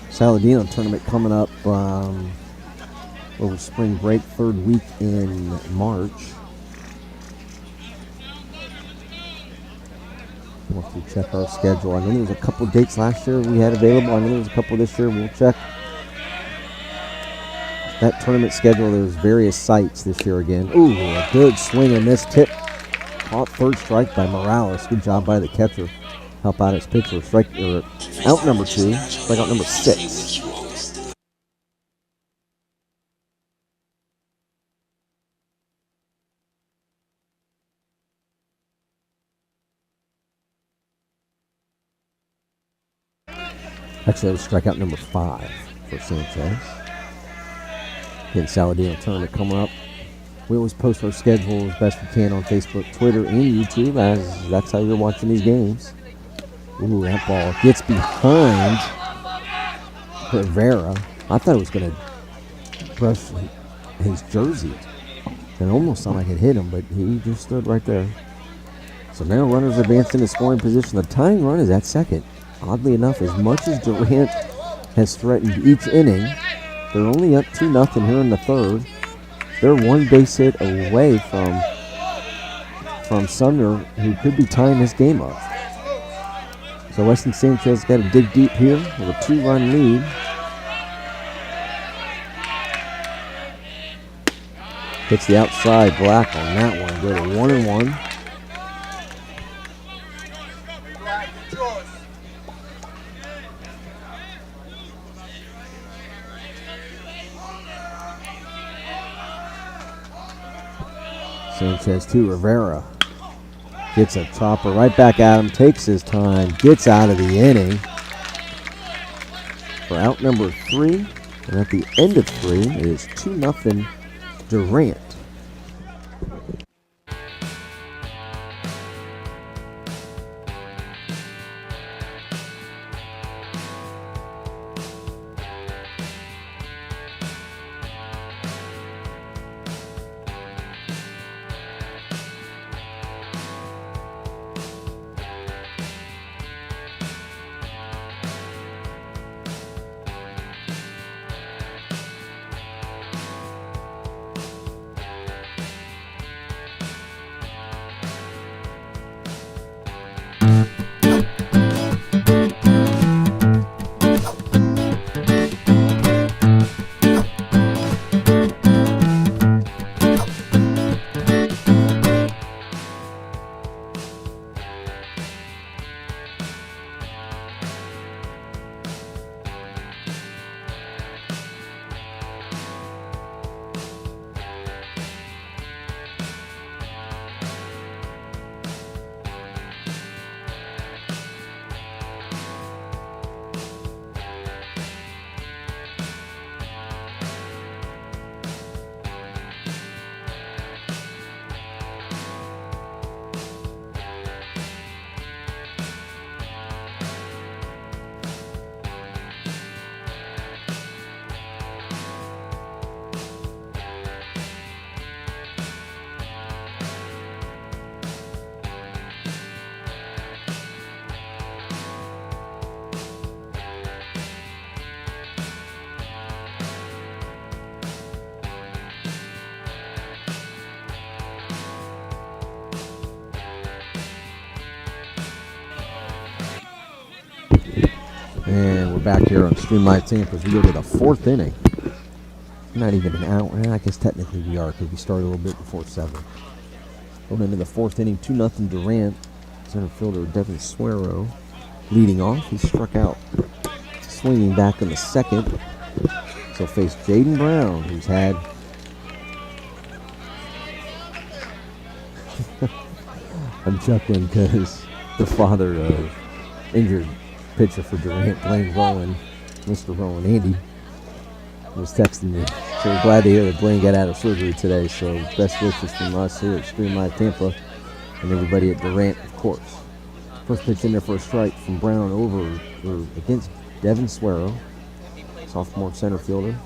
Saladino tournament coming up over spring break, third week in March. We'll have to check our schedule. I know there was a couple dates last year we had available. I know there was a couple this year. We'll check that tournament schedule. There's various sites this year again. Ooh, a good swing and miss tip. Caught third strike by Morales. Good job by the catcher. Help out his pitcher. Out number 2, strikeout number 6. Actually, that was strikeout number 5 for Sanchez. Again, Saladino tournament coming up. We always post our schedule as best we can on Facebook, Twitter, and YouTube, as that's how you're watching these games. Ooh, that ball gets behind Rivera. I thought it was going to brush his jersey. It almost sounded like it hit him, but he just stood right there. So now runners advance into scoring position. The tying run is at second. Oddly enough, as much as Durant has threatened each inning, they're only up 2-0 here in the third. They're one base hit away from Sumner, who could be tying this game up. So Weston Sanchez got to dig deep here with a 2-run lead. Hits the outside black on that one. Go to 1-1. Sanchez to Rivera. Gets a chopper right back at him, takes his time, gets out of the inning for out number 3. And at the end of 3, it is 2-0 Durant. And we're back here on Stream Live Tampa as we go to the 4th inning. Not even an hour. I guess technically we are because we started a little bit before 7. Going into the 4th inning, 2-0 Durant. Center fielder Devin Suero leading off. He struck out swinging back in the 2nd. So face Jaden Brown, who's had I'm chuckling because the father of injured pitcher for Durant, Blaine Rowan, Mr. Rowan Andy, was texting me. So we're glad to hear that Blaine got out of surgery today. So best wishes from us here at Stream Live Tampa and everybody at Durant, of course. First pitch in there for a strike from Brown over against Devin Suero, sophomore center fielder.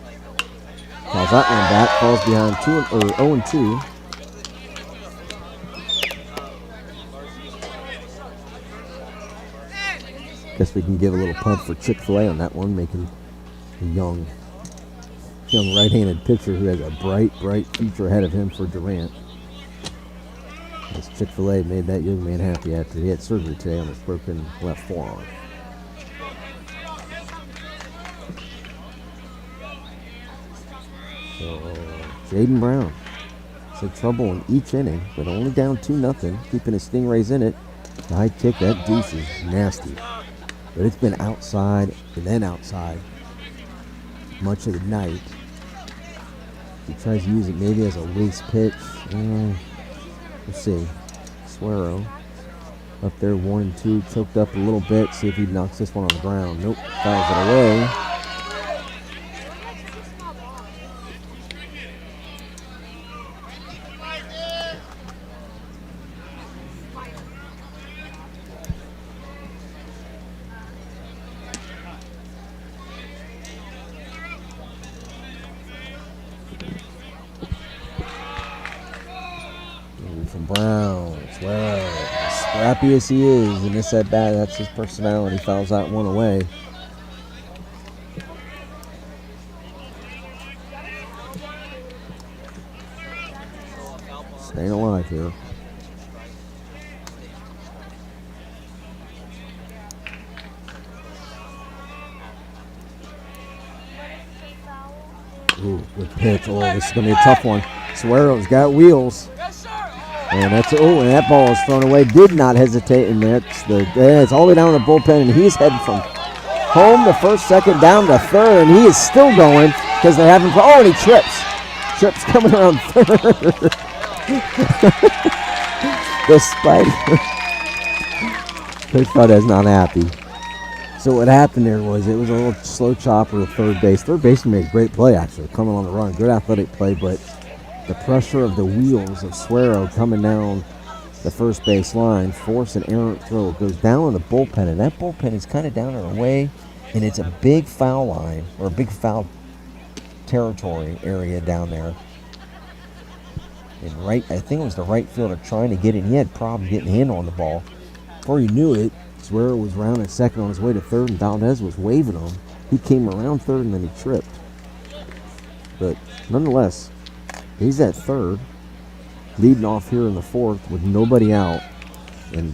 Calls that one back, falls behind 0-2. Guess we can give a little pump for Chick-fil-A on that one, making a young right-handed pitcher who has a bright future ahead of him for Durant. As Chick-fil-A made that young man happy after he had surgery today on his broken left forearm. So Jaden Brown had trouble in each inning, but only down 2-0, keeping his Stingrays in it. The high kick, that deuce is nasty. But it's been outside and then outside much of the night. He tries to use it maybe as a waste pitch. We'll see. Suero up there 1-2, choked up a little bit. See if he knocks this one on the ground. Nope, fouls it away. From Brown, Suero, as scrappy as he is in this at bat, that's his personality. Fouls that one away. Staying alive here. Ooh, good pitch. Oh, this is going to be a tough one. Suero's got wheels. And that's and that ball is thrown away. Did not hesitate, and it's all the way down to the bullpen, and he's heading from home to first, second, down to third, and he is still going because they're having. Oh, and he trips coming around third. The spider. Coach Fernandez not happy. So what happened there was it was a little slow chopper to third base. Third baseman made a great play, actually, coming on the run. Good athletic play, but the pressure of the wheels of Suero coming down the first base line forced an errant throw. It goes down in the bullpen, and that bullpen is kind of down and away, and it's a big foul line, or a big foul territory area down there. And I think it was the right fielder trying to get it. He had problems getting a hand on the ball. Before you knew it, Suero was rounding second on his way to third, and Valdez was waving him. He came around third, and then he tripped. But nonetheless, he's at third, leading off here in the fourth with nobody out, and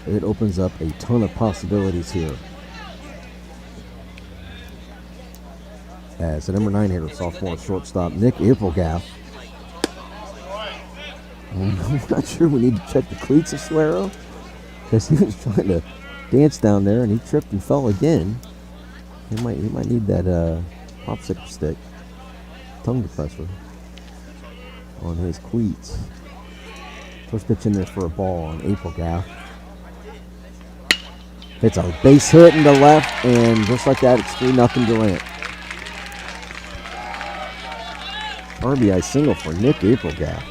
it opens up a ton of possibilities here. As the number 9 hitter, sophomore shortstop Nick Aprilgaff. I'm not sure we need to check the cleats of Suero, because he was trying to dance down there and he tripped and fell again. He might need that popsicle stick, tongue depressor on his cleats. First pitch in there for a ball on Aprilgaff. It's a base hit into left, and just like that, it's 3-0 Durant. RBI single for Nick Aprilgaff.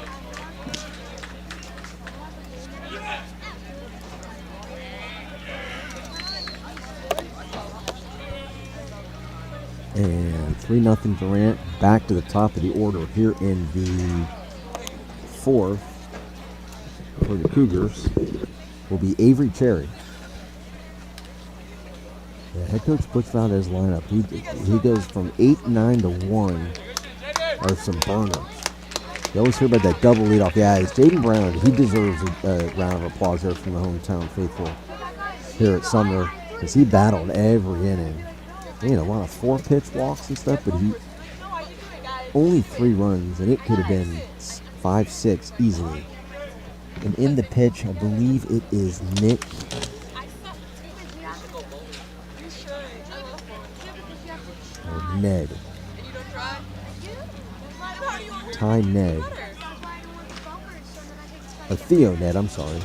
And 3-0 Durant. Back to the top of the order here in the fourth for the Cougars will be Avery Cherry. Yeah, head coach puts Valdez lineup. He goes from 8-9 to 1. Or some burners. You always hear about that double leadoff. Yeah, it's Jaden Brown. He deserves a round of applause there from the hometown faithful here at Sumner, because he battled every inning. He had a lot of 4-pitch walks and stuff, but he only 3 runs, and it could have been 5-6 easily. And in the pitch, I believe it is Nick. Or Ned. Ty Ned. Or Theo Ned, I'm sorry.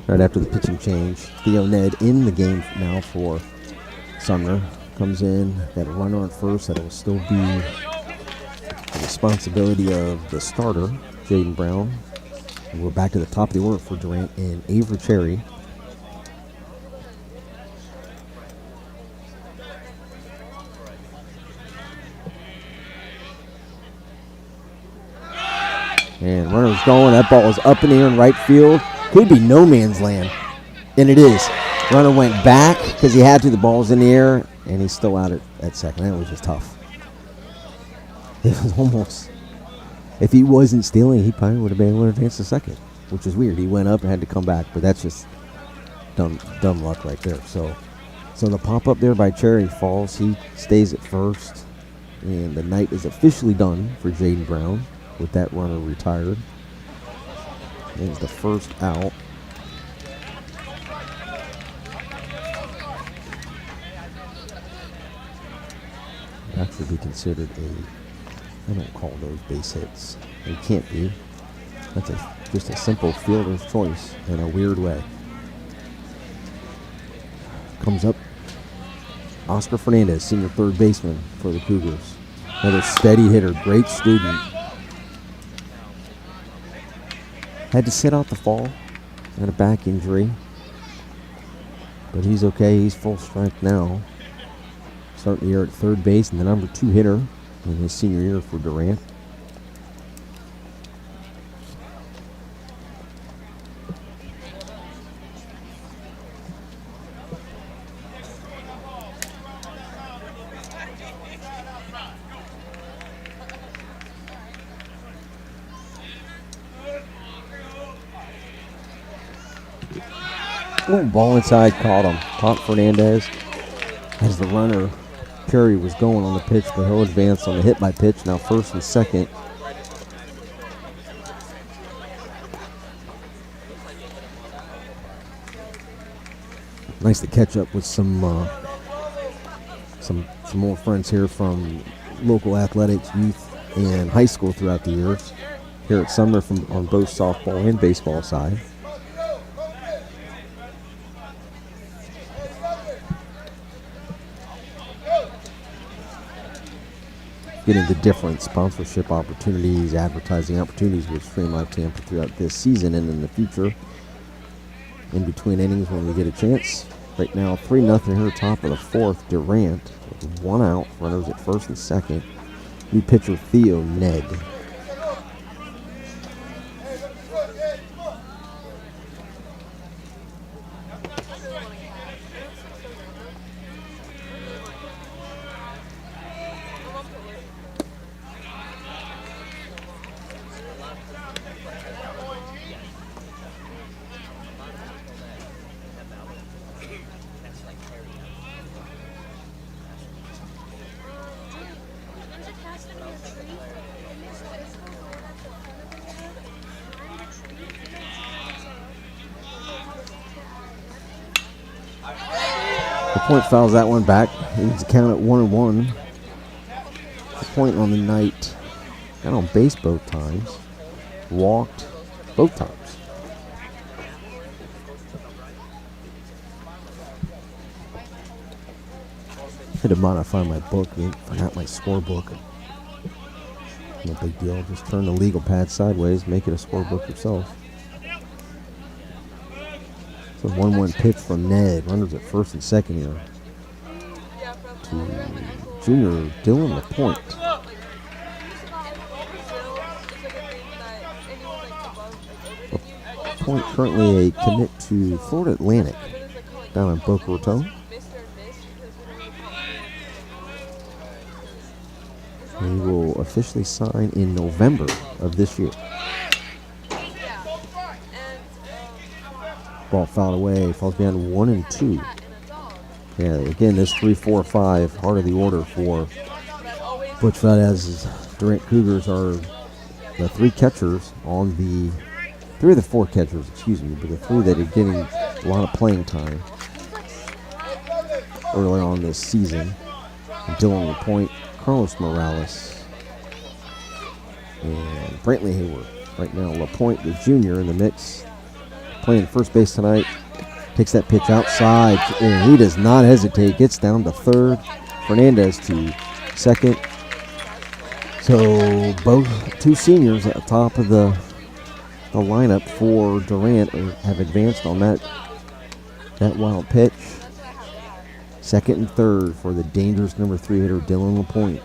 Right after the pitching change, Theo Ned in the game now for Sumner. Comes in, got a runner on first. That'll still be the responsibility of the starter, Jaden Brown. And we're back to the top of the order for Durant and Avery Cherry. And runner's going. That ball is up in the air in right field. Could be no man's land. And it is. Runner went back because he had to. The ball's in the air, and he's still out at second. That was just tough. It was almost. If he wasn't stealing, he probably would have been able to advance to second, which is weird. He went up and had to come back, but that's just dumb luck right there. So the pop up there by Cherry falls. He stays at first, and the night is officially done for Jaden Brown with that runner retired. There's the first out. That should be considered I don't call those base hits. They can't be. That's just a simple fielder's choice in a weird way. Comes up Oscar Fernandez, senior third baseman for the Cougars. Another steady hitter, great student. Had to sit out the fall, had a back injury. But he's okay, he's full strength now. Starting the year at third base and the number 2 hitter in his senior year for Durant. Ooh, ball inside, caught him. Caught Fernandez as the runner. Cherry was going on the pitch, but he'll advance on the hit by pitch. Now first and second. Nice to catch up with some more friends here from local athletics, youth, and high school throughout the years. Here at Sumner on both softball and baseball side. Getting the different sponsorship opportunities, advertising opportunities with Stream Live Tampa throughout this season and in the future. In between innings when we get a chance. Right now, 3-0 here, top of the fourth. Durant with 1 out, runners at first and second. New pitcher Theo Ned. Point fouls that one back. He needs to count at 1-1. The point on the night. Got on base both times. Walked both times. Had to modify my book. I forgot my scorebook. No big deal. Just turn the legal pad sideways. Make it a scorebook yourself. A 1-1 pitch from Ned. Runners at first and second here. To junior Dylan LaPointe. LaPointe currently a commit to Florida Atlantic down in Boca Raton. He will officially sign in November of this year. Ball fouled away, falls down 1-2. Yeah, again, this 3-4-5, heart of the order for Butch Valdez's Durant Cougars are the 3 catchers on the 3 of the 4 catchers, but the 3 that are getting a lot of playing time early on this season. Dylan LaPointe, Carlos Morales, and Brantley Hayward. Right now, LaPointe, the junior, in the mix. playing first base tonight. Takes that pitch outside, and he does not hesitate. Gets down to third. Fernandez to second. So both two seniors at the top of the lineup for Durant have advanced on that wild pitch. Second and third for the dangerous number 3 hitter, Dylan LaPointe.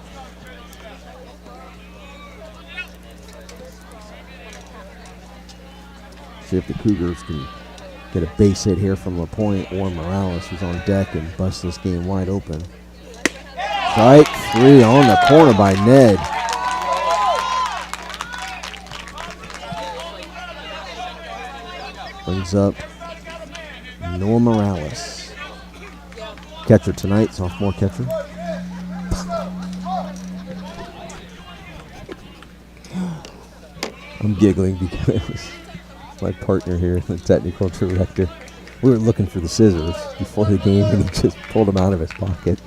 See if the Cougars can get a base hit here from LaPointe or Morales, who's on deck, and bust this game wide open. Strike 3 on the corner by Ned. Brings up Noah Morales. Catcher tonight, sophomore catcher. I'm giggling because my partner here, the technical director, we were looking for the scissors before the game, and he just pulled them out of his pocket.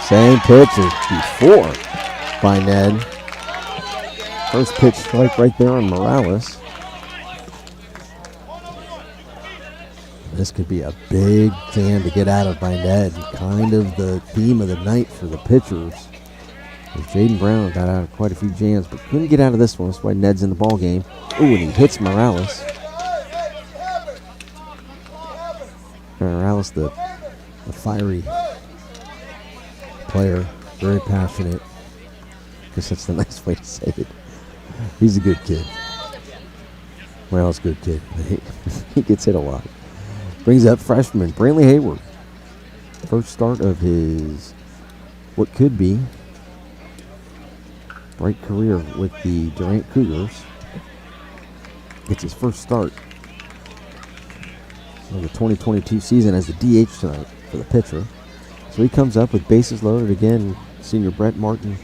Same pitch as before by Ned. First pitch strike right there on Morales. This could be a big jam to get out of by Ned. Kind of the theme of the night for the pitchers. Jaden Brown got out of quite a few jams, but couldn't get out of this one. That's why Ned's in the ball game. Ooh, and he hits Morales. Morales, the fiery player, very passionate. I guess that's the nice way to say it. He's a good kid. Morales, good kid. He gets hit a lot. Brings up freshman Brantley Hayward. First start of his what could be bright career with the Durant Cougars. Gets his first start of the 2022 season as the DH tonight for the pitcher. So he comes up with bases loaded again. Senior Brett Martin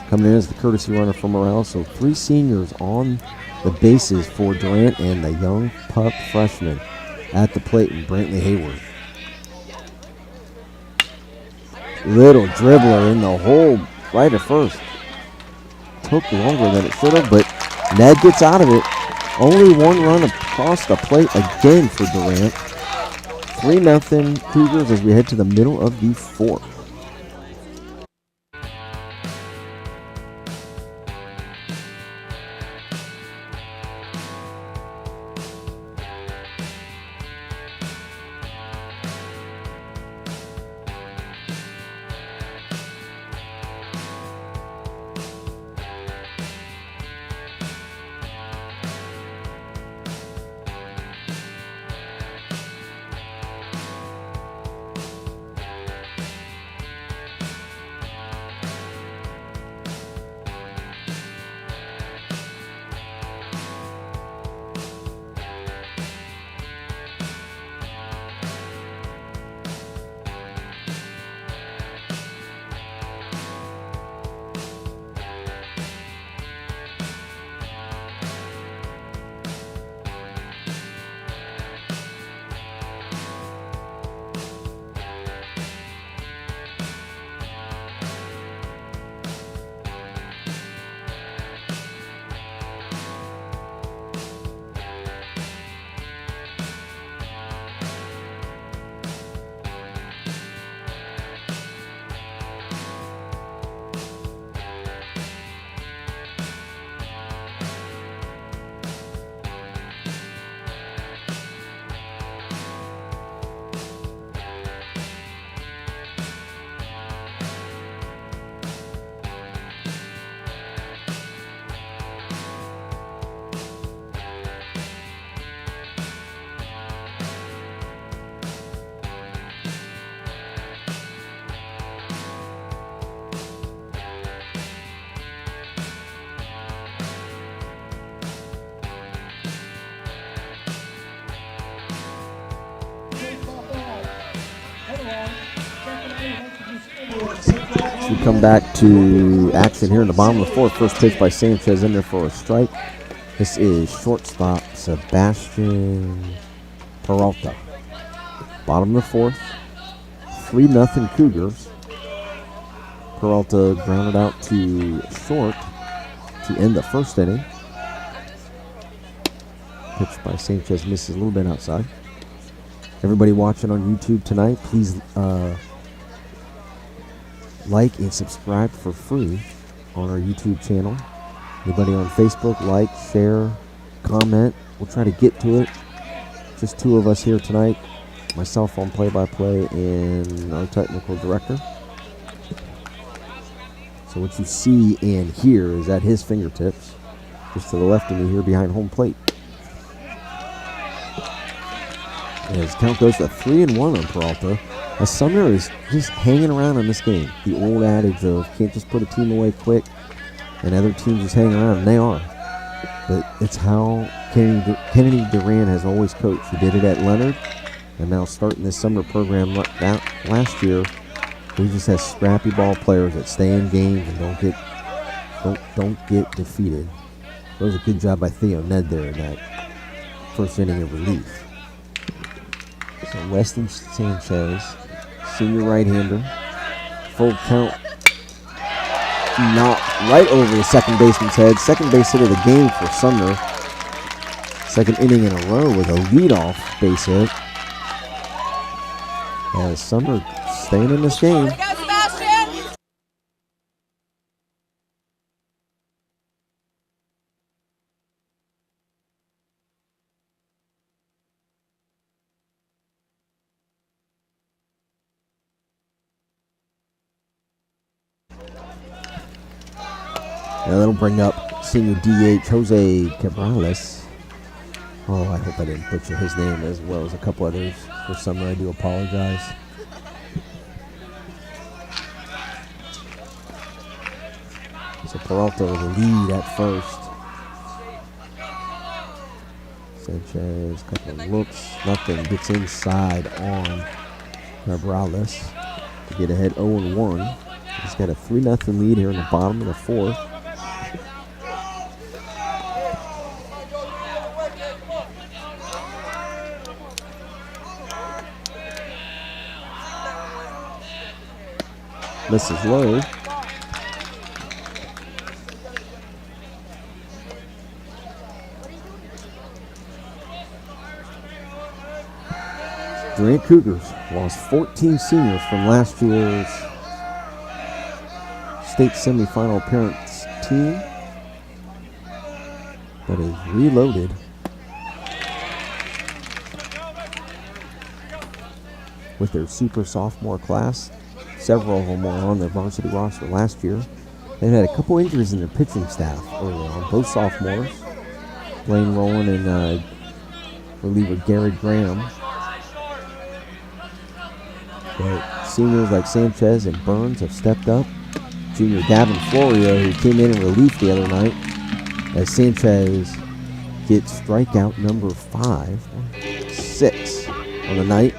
coming in as the courtesy runner for Morales. So 3 seniors on the bases for Durant, and the young pup freshman at the plate in Brantley Hayward. Little dribbler in the hole right at first. Took longer than it should have, but Ned gets out of it. Only 1 run across the plate again for Durant. 3-0 Cougars as we head to the middle of the 4th. We come back to action here in the bottom of the 4th. First pitch by Sanchez in there for a strike. This is shortstop Sebastian Peralta. Bottom of the 4th. 3-0 Cougars. Peralta grounded out to short to end the first inning. Pitch by Sanchez misses a little bit outside. Everybody watching on YouTube tonight, please like and subscribe for free on our YouTube channel. Anybody on Facebook, like, share, comment. We'll try to get to it. Just two of us here tonight. Myself on play-by-play and our technical director. So what you see and hear is at his fingertips. Just to the left of me here behind home plate. As count goes to 3-1 on Peralta. As Sumner is just hanging around in this game. The old adage of can't just put a team away quick and other teams just hang around, and they are. But it's how Kennedy Durant has always coached. He did it at Leonard, and now starting this summer program last year, he just has scrappy ball players that stay in games and don't get defeated. That was a good job by Theo Ned there in that first inning of relief. So Weston Sanchez, senior right-hander, full count, knocked right over the second baseman's head. Second base hit of the game for Sumner. Second inning in a row with a leadoff base hit. As Sumner staying in this game. Now that'll bring up senior DH Jose Cabrales. Oh, I hope I didn't butcher his name as well as a couple others. For Summer, I do apologize. So Peralta with a lead at first. Sanchez, couple of looks, nothing, gets inside on Cabrales to get ahead 0-1. He's got a 3-0 lead here in the bottom of the fourth. Misses low. Durant Cougars lost 14 seniors from last year's state semifinal appearance team, but is reloaded. With their super sophomore class. Several of them were on their varsity roster last year. They've had a couple injuries in their pitching staff early on, both sophomores. Blaine Rowland and reliever Gary Graham. But seniors like Sanchez and Burns have stepped up. Junior Gavin Florio, who came in relief the other night, as Sanchez gets strikeout number 6 on the night.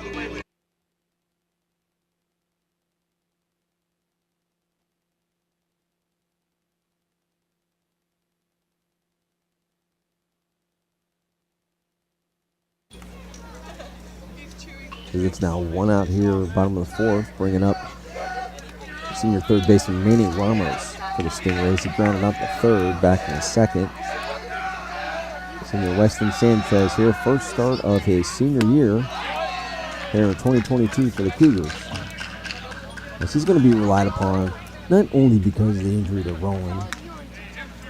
It's now 1 out here, bottom of the fourth, bringing up senior third baseman Manny Ramos for the Stingrays. He grounded out the third, back in the second. Senior Weston Sanchez here, first start of his senior year here in 2022 for the Cougars. As he's going to be relied upon, not only because of the injury to Rowland.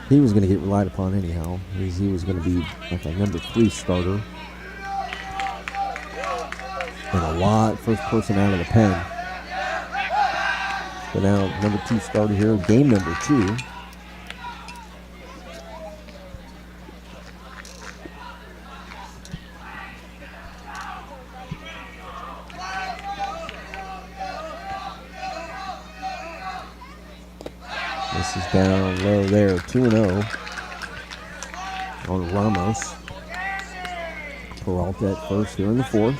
He was going to get relied upon anyhow. He was going to be like a number 3 starter. And a lot, first person out of the pen. So now number 2 starter here, game number 2. This is down low there, 2-0 on Ramos. Peralta at first here in the fourth.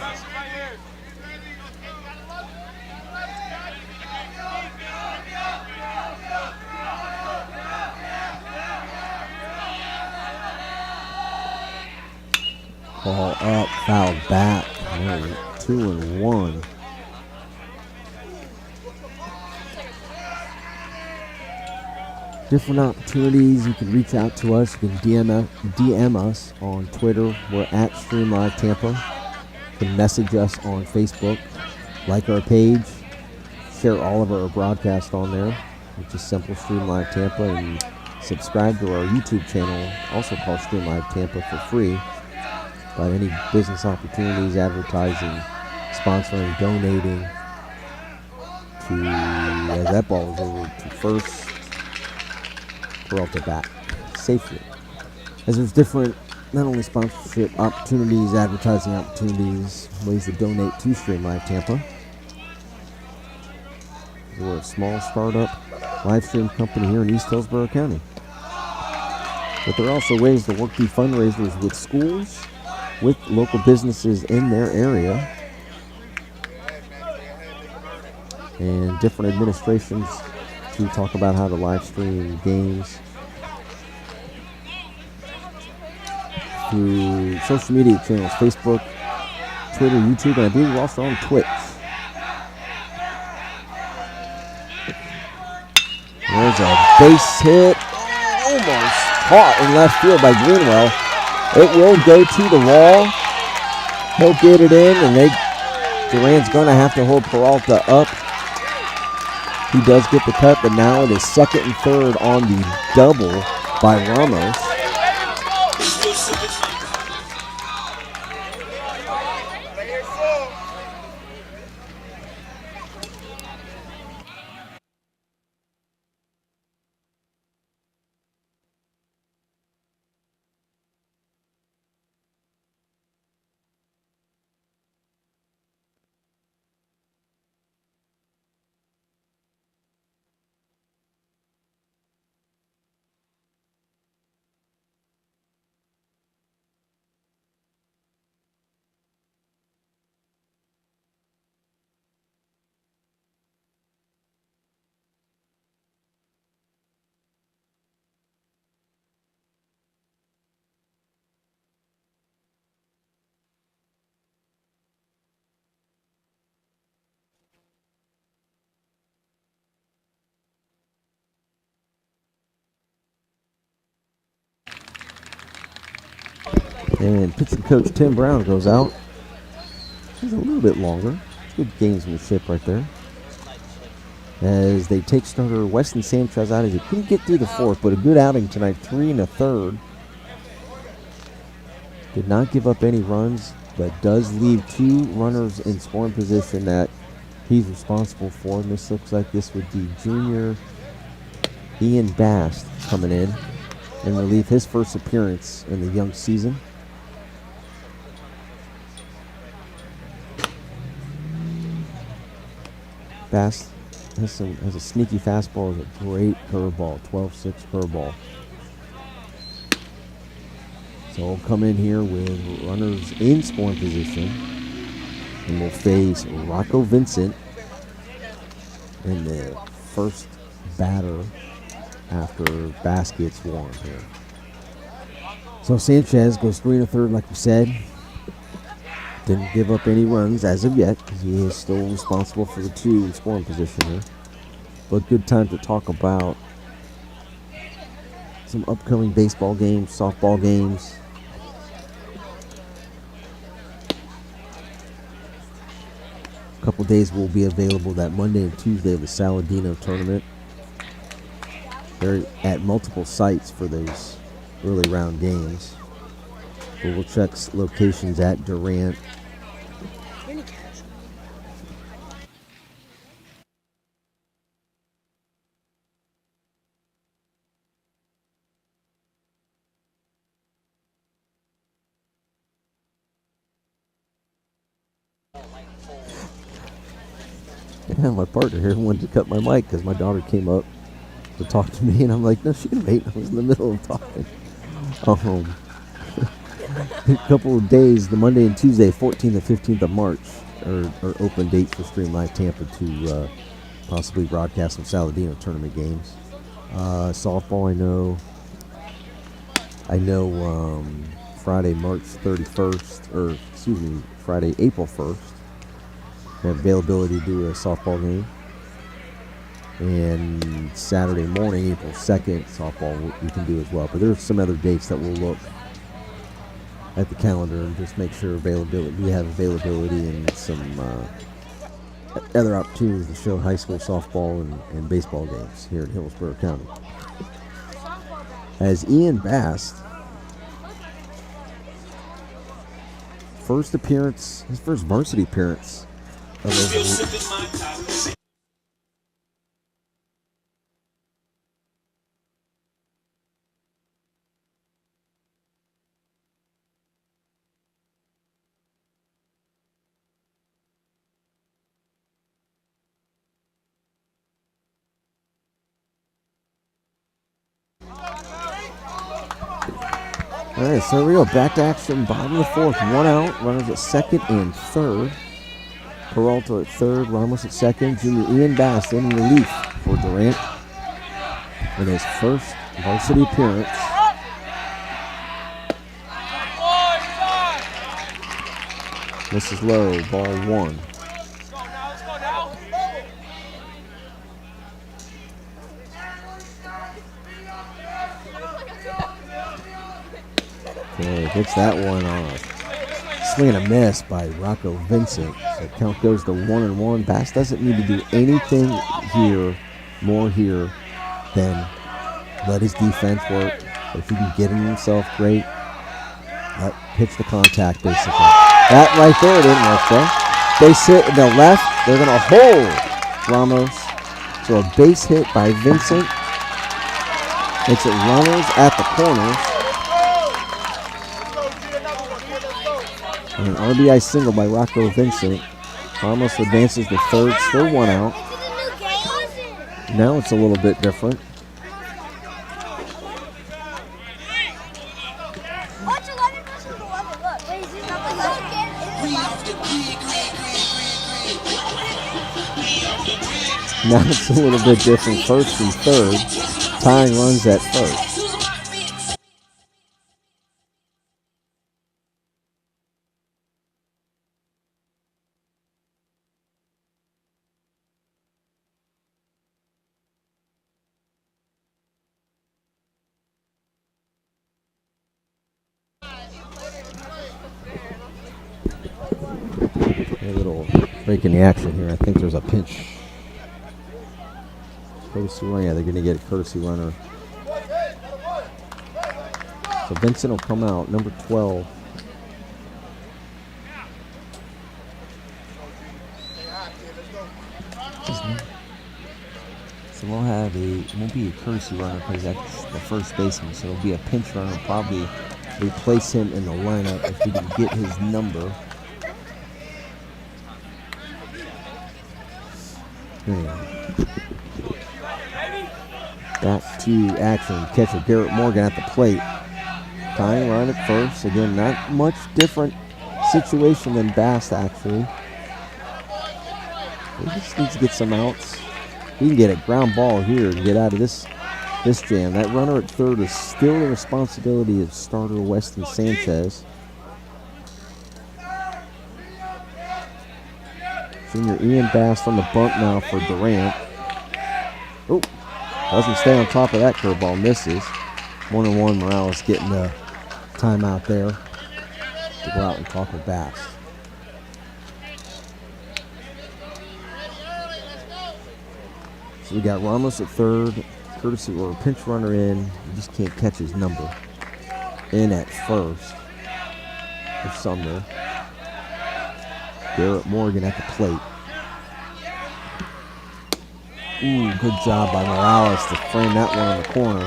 Ball up, fouled back. 2-1. different opportunities. You can reach out to us. You can DM us on Twitter. We're at Stream Live Tampa. You can message us on Facebook. Like our page. Share all of our broadcasts on there, which is simple, Stream Live Tampa, and subscribe to our YouTube channel, also called Stream Live Tampa, for free. About any business opportunities, advertising, sponsoring, donating, to, as that ball is over to first, Peralta back safely. As there's different, not only sponsorship opportunities, advertising opportunities, ways to donate to Stream Live Tampa. We're a small startup live stream company here in East Hillsborough County. But there are also ways to work through fundraisers with schools, with local businesses in their area, and different administrations to talk about how to live stream games through social media channels, Facebook, Twitter, YouTube, and I believe we're also on Twitch. There's a base hit, almost caught in left field by Greenwell. It will go to the wall. He'll get it in, and Durant's going to have to hold Peralta up. He does get the cut, but now it is second and third on the double by Ramos. And pitching coach Tim Brown goes out. He's a little bit longer. Good gamesmanship right there. As they take starter Weston Sanchez out, as he couldn't get through the fourth, but a good outing tonight, 3 1/3. Did not give up any runs, but does leave 2 runners in scoring position that he's responsible for. And this looks like this would be junior Ian Bast coming in and relieve his first appearance in the young season. Bast has a sneaky fastball, is a great curveball, 12-6 curveball. So we'll come in here with runners in scoring position, and we'll face Rocco Vincent in the first batter after Bast gets warm here. So Sanchez goes 3 1/3, like we said. Didn't give up any runs as of yet, because he is still responsible for the 2 in scoring position here. But good time to talk about some upcoming baseball games, softball games. A couple days will be available that Monday and Tuesday of the Saladino tournament. They're at multiple sites for those early round games. But we'll check locations at Durant. Yeah, my partner here wanted to cut my mic because my daughter came up to talk to me, and I'm like, no, she can wait. I was in the middle of talking. A couple of days, the Monday and Tuesday, 14th and 15th of March, are open dates for Stream Live Tampa to possibly broadcast some Saladino tournament games. Softball, I know Friday, March 31st, or excuse me, Friday, April 1st, have availability to do a softball game. And Saturday morning, April 2nd, softball we can do as well. But there's some other dates that we'll look at the calendar and just make sure we have availability and some other opportunities to show high school softball and baseball games here in Hillsborough County. As Ian Bast, his first varsity appearance of his. All right, so here we go. Back to action, bottom of the fourth. One out. Runners at second and third. Peralta at third. Ramos at second. Junior Ian Bass in relief for Durant in his first varsity appearance. This is low. Ball one. Okay, gets that one off. Swing and a miss by Rocco Vincent. So count goes to 1-1. Bass doesn't need to do anything more here than let his defense work. But if he can get in himself, great. Pitch the contact, basically. That right there didn't work though. Base hit in the left. They're going to hold Ramos. So a base hit by Vincent. Makes it runners at the corners. And an RBI single by Rocco Vincent. Ramos advances to third, still one out. Now it's a little bit different. Now it's a little bit different. First and third. Tying runs at first. A little break in the action here. I think there's a pinch. Courtesy run. Yeah, they're going to get a courtesy runner. So Vincent will come out, number 12. So it won't be a courtesy runner because that's the first baseman. So it'll be a pinch runner. Probably replace him in the lineup if he can get his number. Back to action. Catcher Garrett Morgan at the plate. Tying run at first. Again, not much different situation than Bass, actually. He just needs to get some outs. He can get a ground ball here to get out of this jam. That runner at third is still the responsibility of starter Weston Sanchez. Junior Ian Bass on the bunt now for Durant. Oh, doesn't stay on top of that curveball, misses. 1-1, Morales getting a timeout there to go out and talk with Bass. So we got Ramos at third, courtesy or pinch runner in. You just can't catch his number. In at first for Sumner. Garrett Morgan at the plate. Ooh, good job by Morales to frame that one in the corner.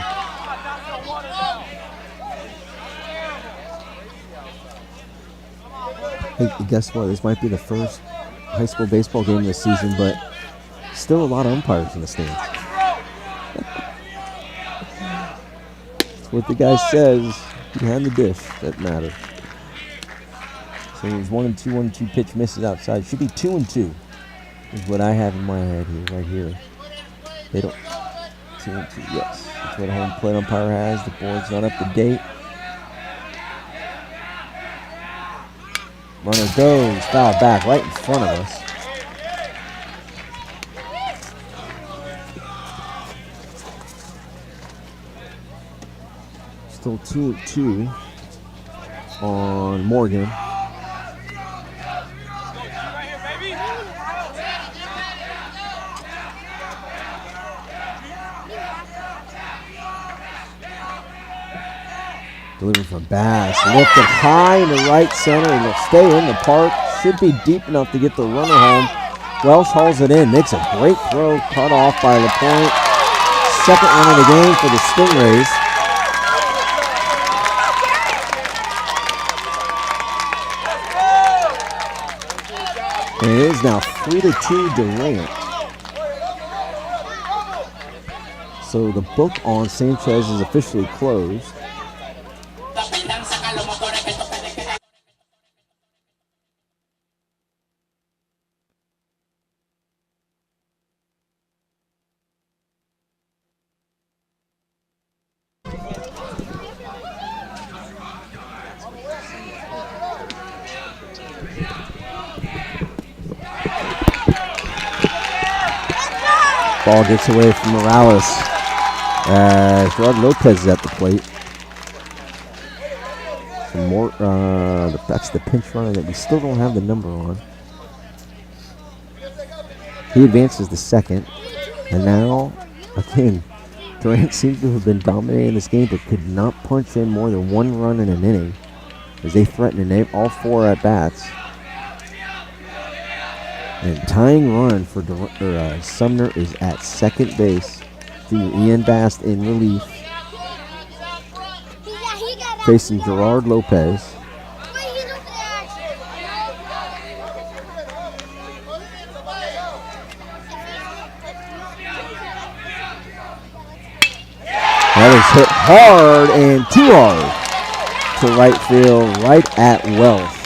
Hey, guess what? This might be the first high school baseball game this season, but still a lot of umpires in the stands. What the guy says behind the dish that matters. So it was 1-2, 1-2 pitch misses outside. Should be 2-2 is what I have in my head here, right here. They don't. 2-2, yes. That's what a home plate umpire has. The board's not up to date. Runner goes, foul back right in front of us. Still 2-2 on Morgan. Delivered from Bass. Lifted high in the right center, and it'll stay in the park. Should be deep enough to get the runner home. Welch hauls it in. Makes a great throw. Cut off by LaPointe. Second run of the game for the Stingrays. And it is now 3-2 Durant. So the book on Sanchez is officially closed. Ball gets away from Morales as Gerard Lopez is at the plate. That's the pinch runner that we still don't have the number on. He advances to second. And now, again, Durant seems to have been dominating this game but could not punch in more than one run in an inning as they threaten to all four at-bats. And tying run for Sumner is at second base. Junior Ian Bast in relief. Facing Gerard Lopez. That is hit hard and too hard to right field, right at Welch.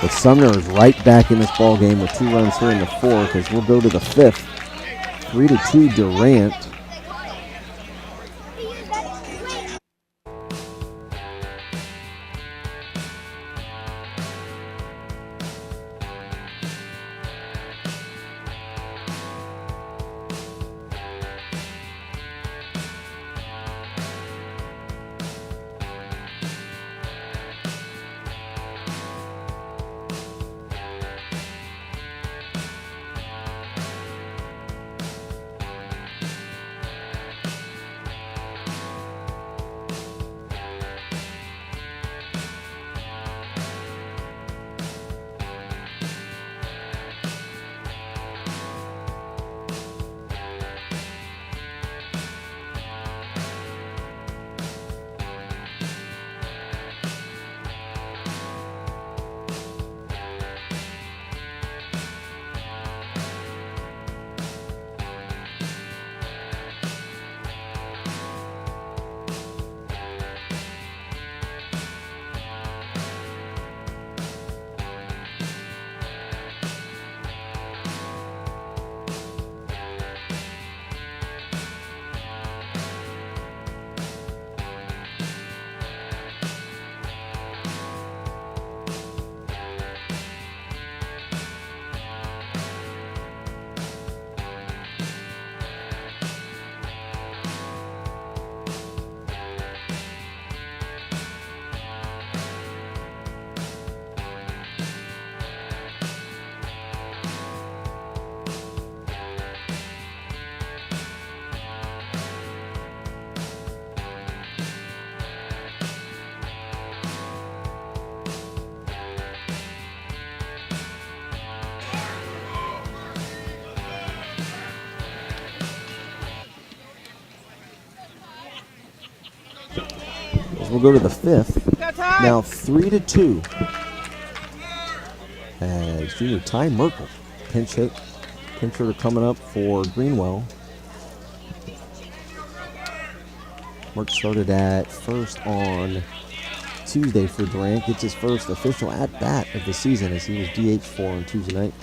But Sumner is right back in this ball game with 2 runs here in the fourth as we'll go to the fifth. 3-2 Durant. We'll go to the fifth. Now 3-2. As junior Ty Merkel, pinch hitter coming up for Greenwell. Merkel started at first on Tuesday for Durant. Gets his first official at-bat of the season as he was DH for on Tuesday night.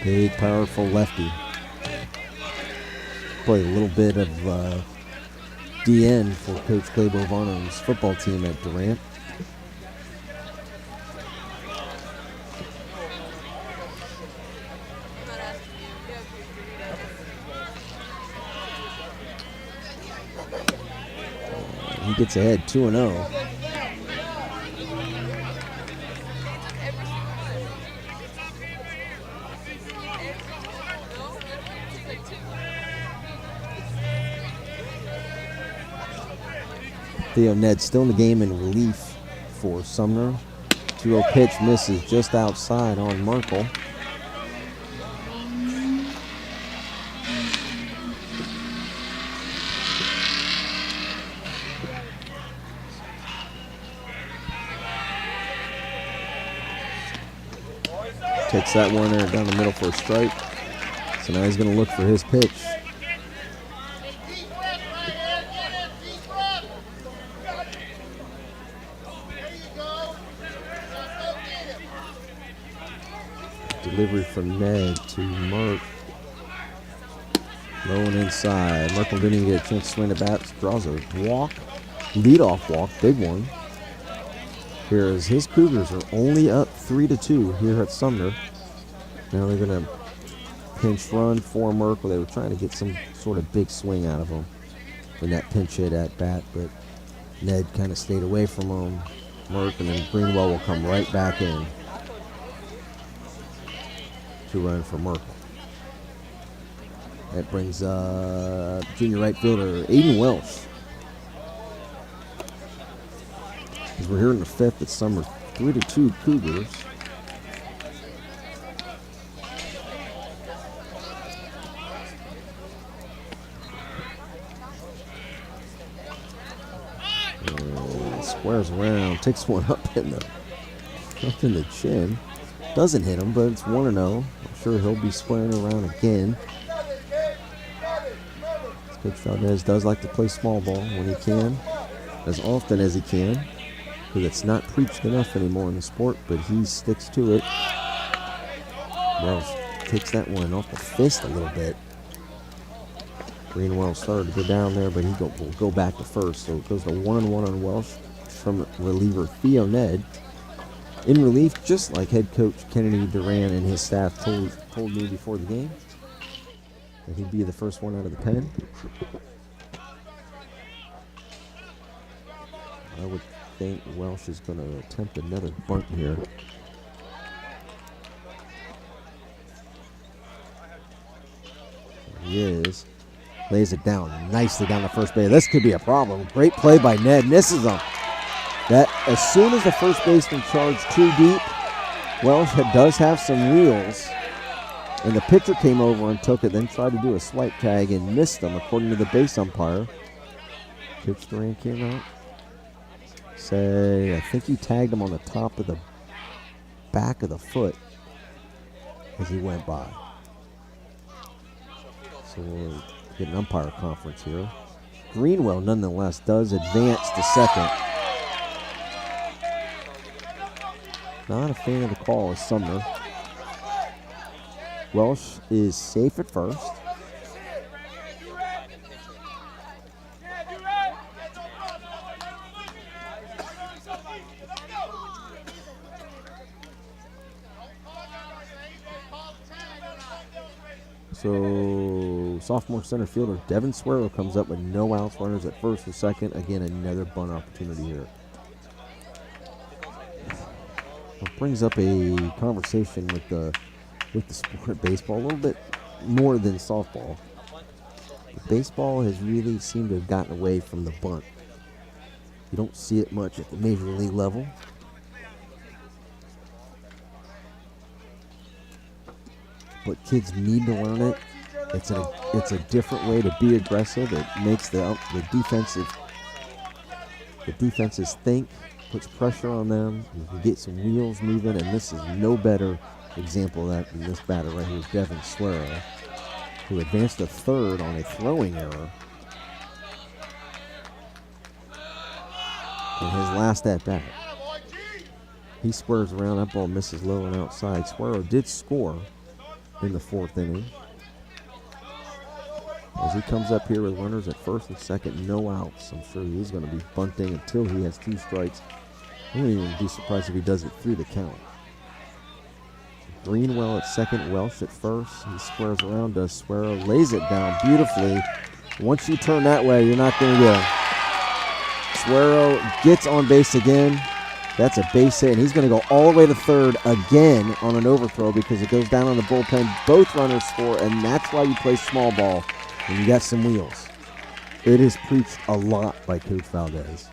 Big, powerful lefty. Played a little bit of DN for Coach Clay Bovano's football team at Durant. gets ahead 2-0. Theo Ned still in the game in relief for Sumner. 2-0 pitch misses just outside on Merkel. Takes that one there down the middle for a strike. So now he's going to look for his pitch. Delivery from Ned to Merck. Low and inside. Merkel didn't even get a chance to swing the bat. Draws a walk. Leadoff walk. Big one. Here as his Cougars are only up 3-2 here at Sumner. Now they're going to pinch run for Merkel. They were trying to get some sort of big swing out of him in that pinch hit at bat, but Ned kind of stayed away from him. Merck, and then Greenwell will come right back in to run for Merkel. That brings junior right fielder Aiden Welch. As we're here in the fifth, it's Summer 3-2 Cougars. And squares around, takes one up in the chin. Doesn't hit him, but it's 1-0. I'm sure he'll be squaring around again. Coach Fernandez does like to play small ball when he can, as often as he can. Because it's not preached enough anymore in the sport, but he sticks to it. Welch takes that one off the fist a little bit. Greenwell started to go down there, but will go back to first. So it goes to 1-1 on Welch from reliever Theo Ned. In relief, just like head coach Kennedy Durant and his staff told me before the game, that he'd be the first one out of the pen. I would think Welch is going to attempt another bunt here. He is. Lays it down nicely down the first base. This could be a problem. Great play by Ned. Misses him. That as soon as the first baseman charged too deep, Welch does have some wheels. And the pitcher came over and took it, then tried to do a swipe tag and missed him, according to the base umpire. Coach Durant came out. I think he tagged him on the top of the back of the foot as he went by. So we'll get an umpire conference here. Greenwell, nonetheless, does advance to second. Not a fan of the call as Sumner. Welch is safe at first. So, sophomore center fielder Devin Swerow comes up with no outs, runners at first and second. Again, another bunt opportunity here. It brings up a conversation with the sport of baseball, a little bit more than softball. Baseball has really seemed to have gotten away from the bunt. You don't see it much at the major league level. But kids need to learn it. It's a different way to be aggressive. It makes the defenses think, puts pressure on them. You can get some wheels moving, and this is no better example of that than this batter right here, Devin Swerow, who advanced to third on a throwing error in his last at bat. He squares around, that ball misses low and outside. Swerow did score in the fourth inning. As he comes up here with runners at first and second, no outs. I'm sure he's going to be bunting until he has two strikes. I wouldn't even be surprised if he does it through the count. Greenwell at second, Welch at first. He squares around, does Swerow, lays it down beautifully. Once you turn that way, you're not going to get him. Suero gets on base again. That's a base hit, and he's going to go all the way to third again on an overthrow because it goes down on the bullpen. Both runners score, and that's why you play small ball when you got some wheels. It is preached a lot by Coach Valdez.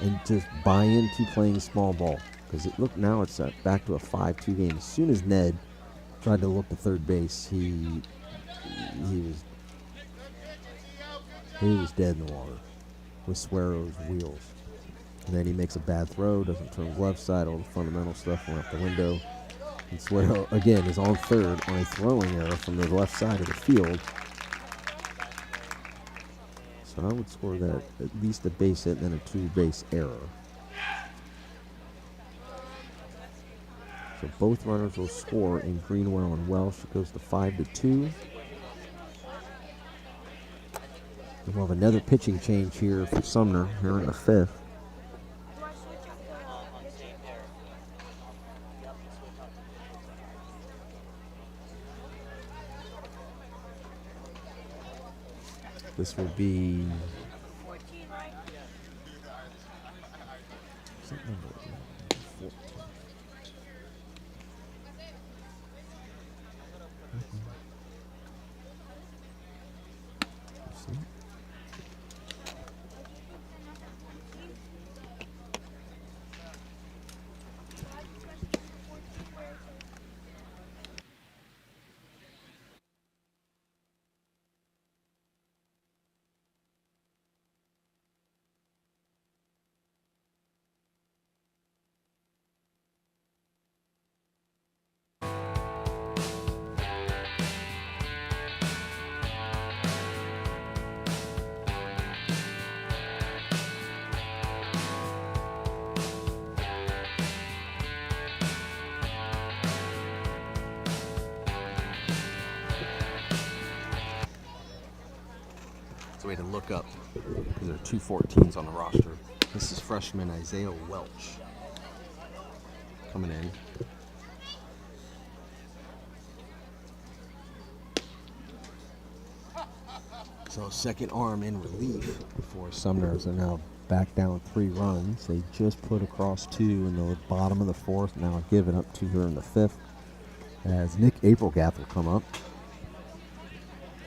And just buy into playing small ball. Because now it's back to a 5-2 game. As soon as Ned tried to look to third base, he was dead in the water with Suero's wheels. And then he makes a bad throw, doesn't turn left side, all the fundamental stuff went out the window. And Suero, again, is on third on a throwing error from the left side of the field. So I would score that at least a base hit and then a 2-base error. So both runners will score in Greenwell and Welch. It goes to 5-2. And we'll have another pitching change here for Sumner here in the 5th. This will be It's a way to look up because there are 2 14s on the roster. This is freshman Isaiah Welch coming in. So second arm in relief for Sumner. So now back down 3 runs. They just put across 2 in the bottom of the 4th. Now giving up 2 here in the 5th. As Nick Aprilgath will come up.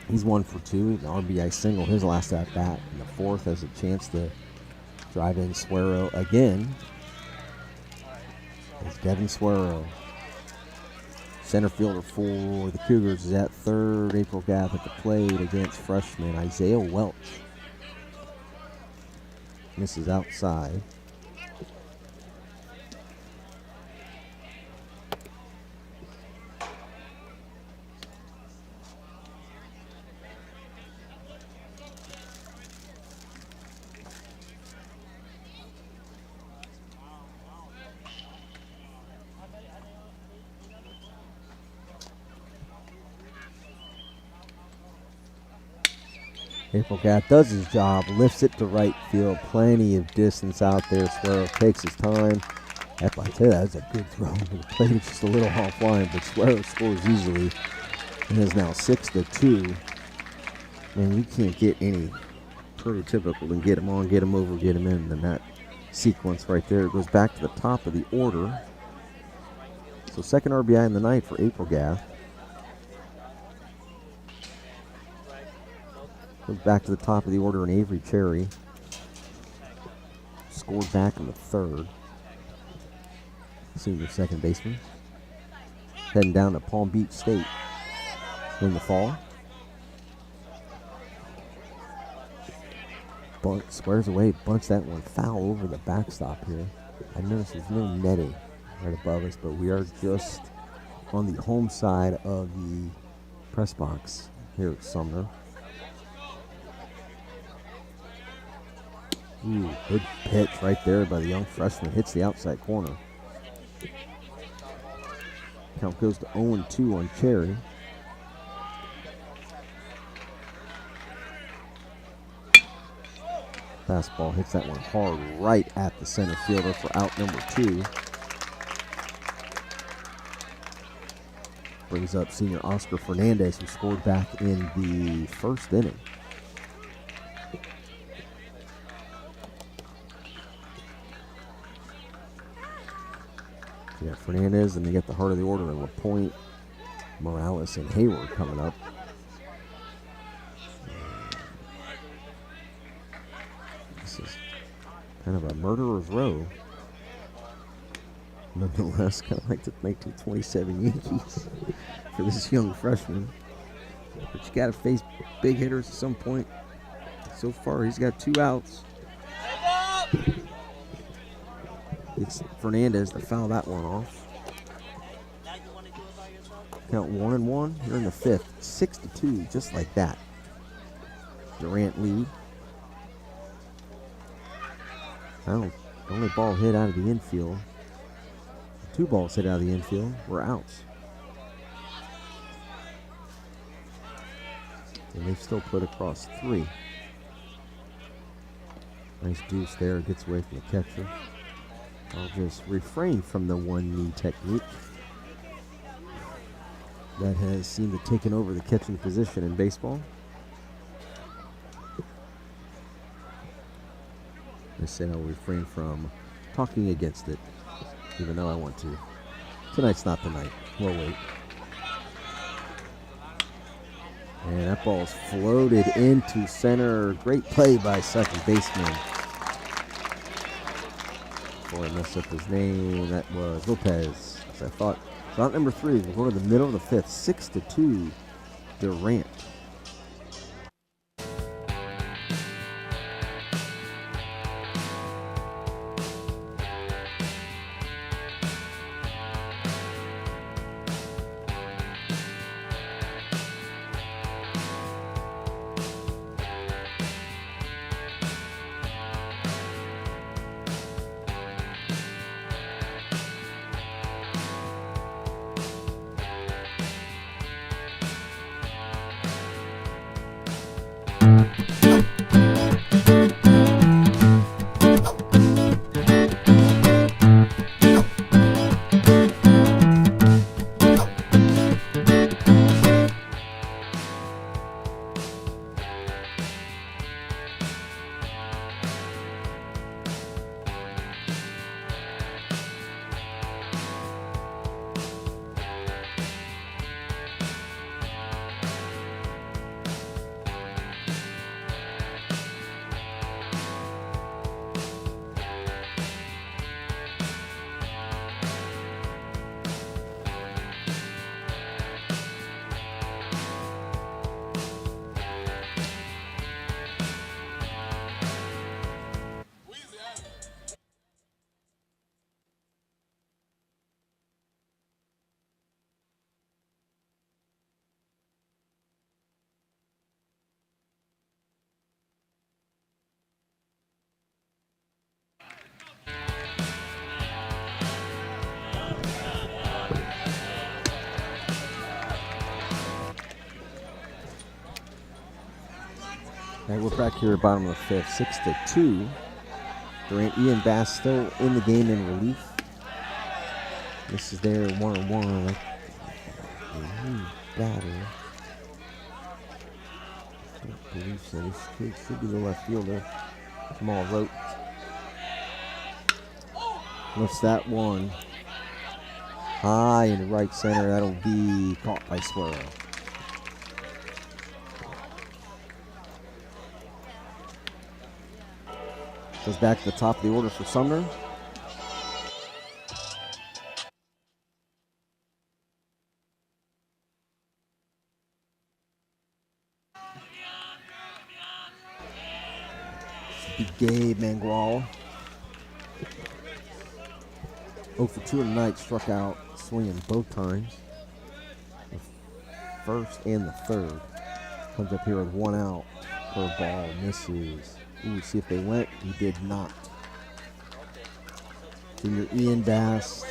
He's 1 for 2. An RBI single his last at bat. In the 4th has a chance to drive in Suero again. It's Devin Suero. Center fielder for the Cougars is at third. Aprilgath at the plate against freshman Isaiah Welch. Misses outside. Aprilgath does his job, lifts it to right field, plenty of distance out there. Suero takes his time. I tell you, that's a good throw. The plate is just a little offline, but Suero scores easily and is now 6-2. Man, you can't get any prototypical than get him on, get him over, get him in than that sequence right there. It goes back to the top of the order. So second RBI in the night for Aprilgath. Goes back to the top of the order in Avery Cherry. Scored back in the 3rd. Senior second baseman. Heading down to Palm Beach State in the fall. Bunt squares away, bunts that one foul over the backstop here. I noticed there's no netting right above us, but we are just on the home side of the press box here at Sumner. Ooh, good pitch right there by the young freshman. Hits the outside corner. Count goes to 0-2 on Cherry. Fastball hits that one hard right at the center fielder for out number 2. Brings up senior Oscar Fernandez, who scored back in the 1st inning. Yeah, Fernandez, and they get the heart of the order in LaPointe, Morales, and Hayward coming up. This is kind of a murderer's row. Nonetheless, kind of like the 1927 Yankees for this young freshman. But you got to face big hitters at some point. So far, he's got 2 outs. It's Fernandez to foul that one off. Count 1-1 here in the 5th. 6-2, just like that. Durant lead. The only ball hit out of the infield. 2 balls hit out of the infield were outs. And they've still put across 3. Nice deuce there, gets away from the catcher. I'll just refrain from the one-knee technique that has seemed to taken over the catching position in baseball. I said I'll refrain from talking against it, even though I want to. Tonight's not the night. We'll wait. And that ball's floated into center. Great play by second baseman. Before I mess up his name, that was Lopez. As I thought, out number 3, we're going to the middle of the 5th. 6-2, Durant. All right, we're back here at the bottom of the 5th, 6-2. Durant, Ian Bass still in the game in relief. This is their 1-on-1. Batter. I believe so. This kid should be the left fielder. Jamal Rote. Lifts that one high in right center. That'll be caught by Swirl. Goes back to the top of the order for Sumner. Gabe Mangual. 0 for 2 tonight, struck out swinging both times. The first and the third. Comes up here with 1 out. Curveball misses. Ooh, see if they went. He did not. Junior Ian Bass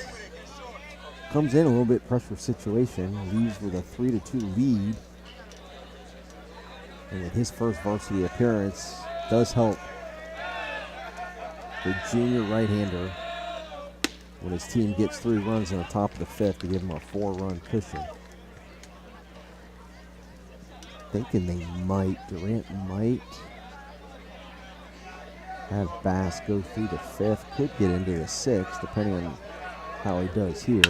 comes in a little bit pressure situation. Leaves with a 3-2 lead. And with his first varsity appearance, does help the junior right-hander when his team gets 3 runs in the top of the 5th to give him a 4-run cushion. Thinking they might, Durant might have Bass go through the 5th, could get into the 6th, depending on how he does here.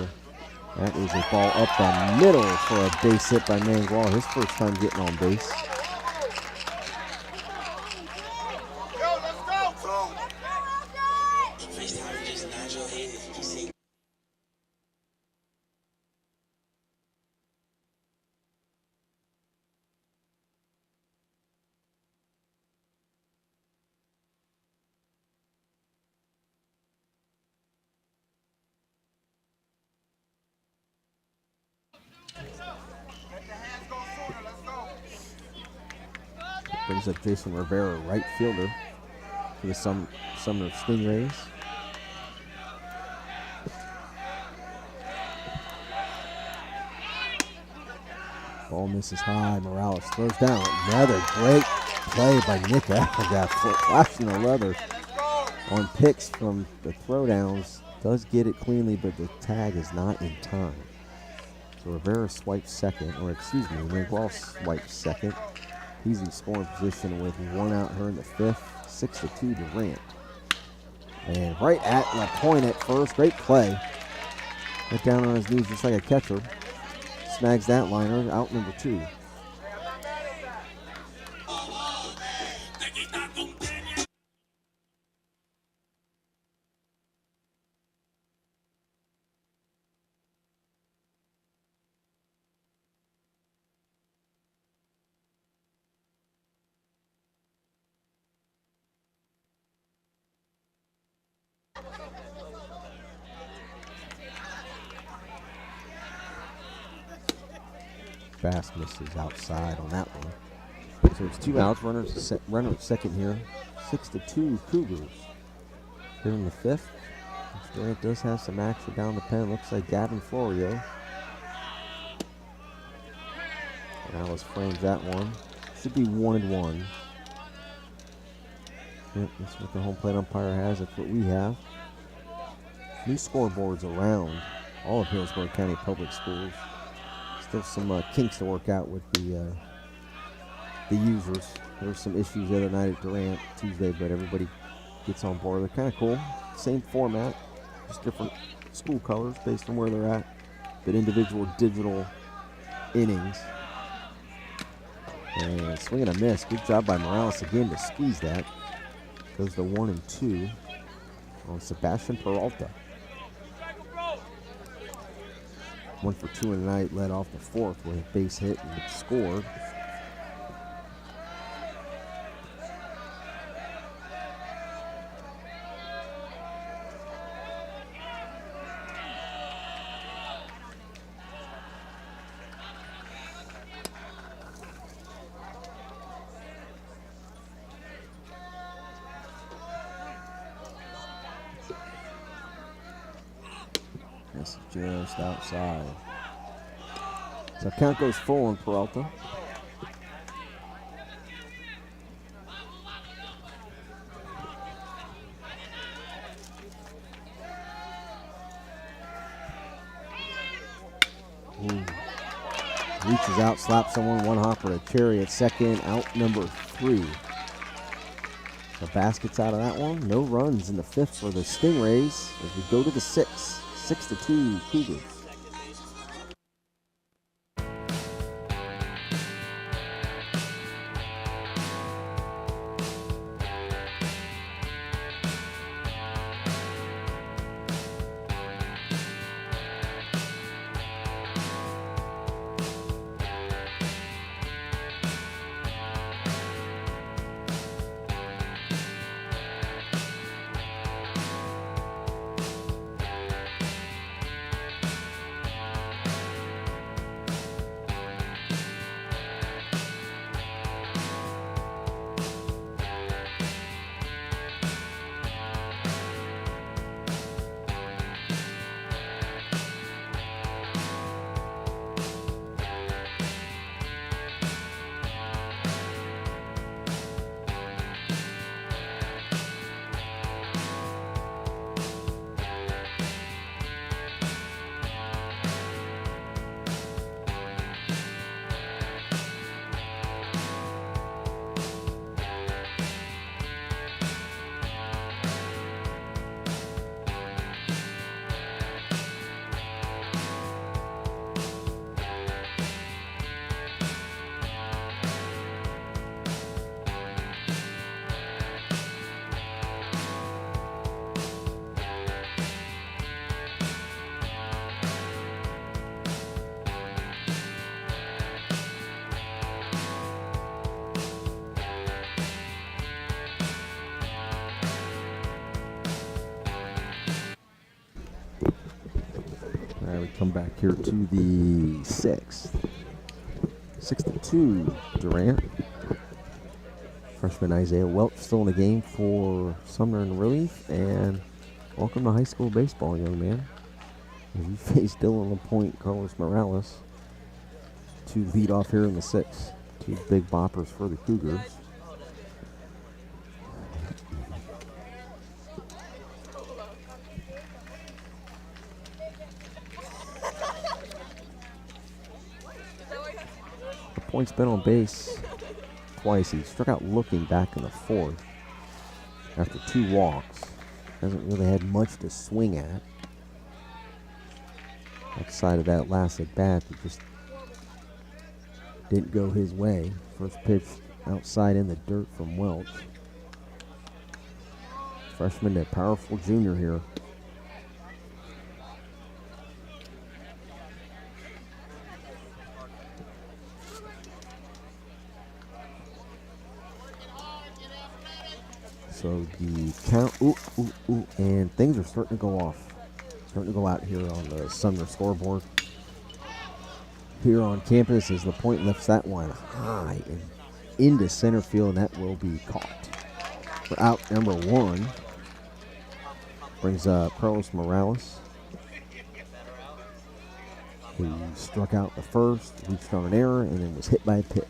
That is a ball up the middle for a base hit by Mangwall. His first time getting on base. Brings up Jason Rivera, right fielder for the Sumner Stingrays. Ball misses high. Morales throws down. Another great play by Nick Applegath, flashing the leather on picks from the throwdowns. Does get it cleanly, but the tag is not in time. So Rivera swipes second, or excuse me, Mangwall swipes second. He's in scoring position with one out here in the fifth. 6-2 Durant. And right at the point at first. Great play. Went down on his knees just like a catcher. Snags that liner. Out number 2. Fast misses outside on that one. So it's 2 outs. Runner at second here. 6-2 Cougars. Here in the fifth. Durant does have some action down the pen. Looks like Gavin Florio. Alice frames that one. Should be 1-1. Yep, that's what the home plate umpire has. That's what we have. New scoreboards around all of Hillsborough County Public Schools. Still some kinks to work out with the users. There were some issues the other night at Durant Tuesday, but everybody gets on board. They're kind of cool. Same format, just different school colors based on where they're at, but individual digital innings. And swing and a miss. Good job by Morales again to squeeze that. Goes to 1-2 on Sebastian Peralta. 1 for 2 in the night, led off the fourth with a base hit and scored. That's just outside. So count goes full on Peralta. Reaches out, slaps someone, one hopper to Cherry at second, out number 3. The basket's out of that one. No runs in the fifth for the Stingrays as we go to the sixth. 6-2 Cougars. we come back here to the 6th. 6-2, Durant. Freshman Isaiah Welch still in the game for Sumner in relief. And welcome to high school baseball, young man. As you face Dylan LaPointe, Carlos Morales to lead off here in the 6th. Two big boppers for the Cougars. LaPointe's been on base twice. He struck out looking back in the 4th after 2 walks. Hasn't really had much to swing at. Outside of that last at bat, it just didn't go his way. First pitch outside in the dirt from Welch. Freshman to powerful junior here. So the count, and things are starting to go off. Starting to go out here on the Sumner scoreboard. Here on campus as LaPointe lifts that one high and into center field, and that will be caught. For out number 1. Brings up Carlos Morales, who struck out the first, reached on an error, and then was hit by a pitch.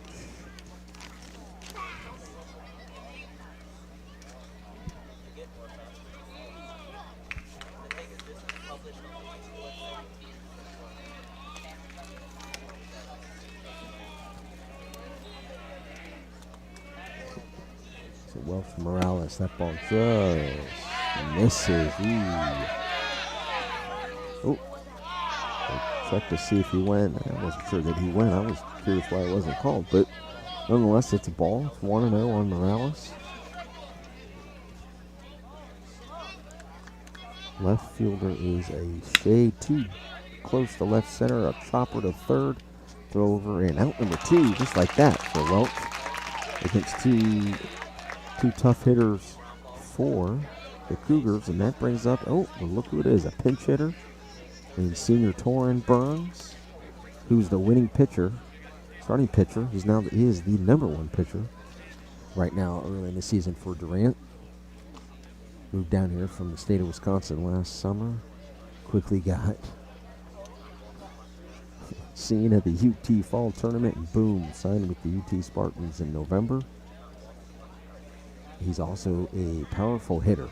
So Welch Morales, that ball just misses. Oh, check to see if he went. I wasn't sure that he went. I was curious why it wasn't called, but nonetheless, it's a ball. It's 1-0 on Morales. Left fielder is a shade too close to left center. A chopper to third. Throw over and out number 2, just like that for Welch. Against two tough hitters for the Cougars, and that brings up, well, look who it is, a pinch hitter, and senior Torrin Burns, who's the winning pitcher, starting pitcher. He is the number 1 pitcher right now early in the season for Durant. Moved down here from the state of Wisconsin last summer. Quickly got seen at the UT Fall Tournament, and boom, signed with the UT Spartans in November. He's also a powerful hitter.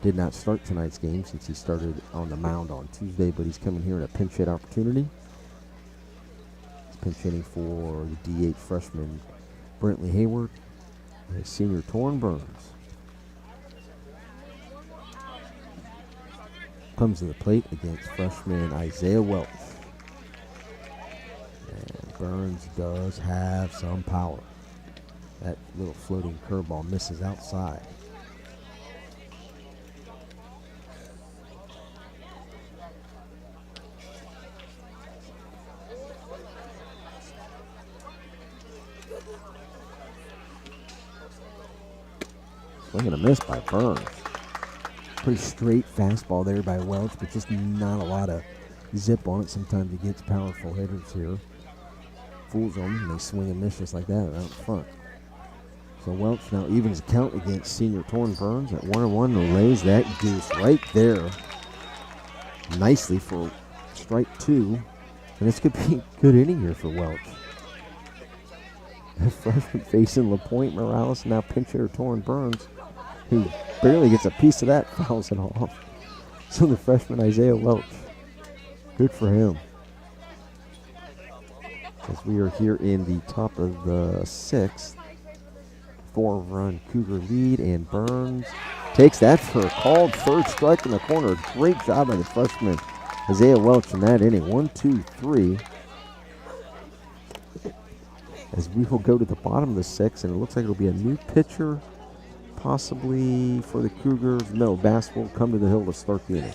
Did not start tonight's game since he started on the mound on Tuesday, but he's coming here in a pinch hit opportunity. He's pinch hitting for the DH freshman Brantley Hayward and senior Torrin Burns. Comes to the plate against freshman Isaiah Welch. And Burns does have some power. That little floating curveball misses outside. Swing and a miss by Burns. Pretty straight fastball there by Welch, but just not a lot of zip on it. Sometimes he gets powerful hitters here. Fools them, and they swing and miss just like that out in front. So Welch now evens the count against senior Torrin Burns at 1-1, and lays that deuce right there nicely for strike 2. And this could be a good inning here for Welch. The freshman facing LaPointe, Morales, and now pinch hitter Torrin Burns, who barely gets a piece of that, fouls it off. So the freshman Isaiah Welch, good for him. As we are here in the top of the 6th. 4-run Cougar lead, and Burns takes that for a called third strike in the corner. Great job by the freshman Isaiah Welch in that inning. 1-2-3. As we will go to the bottom of the 6th, and it looks like it'll be a new pitcher, possibly for the Cougars. No, Bass will come to the hill to start the inning.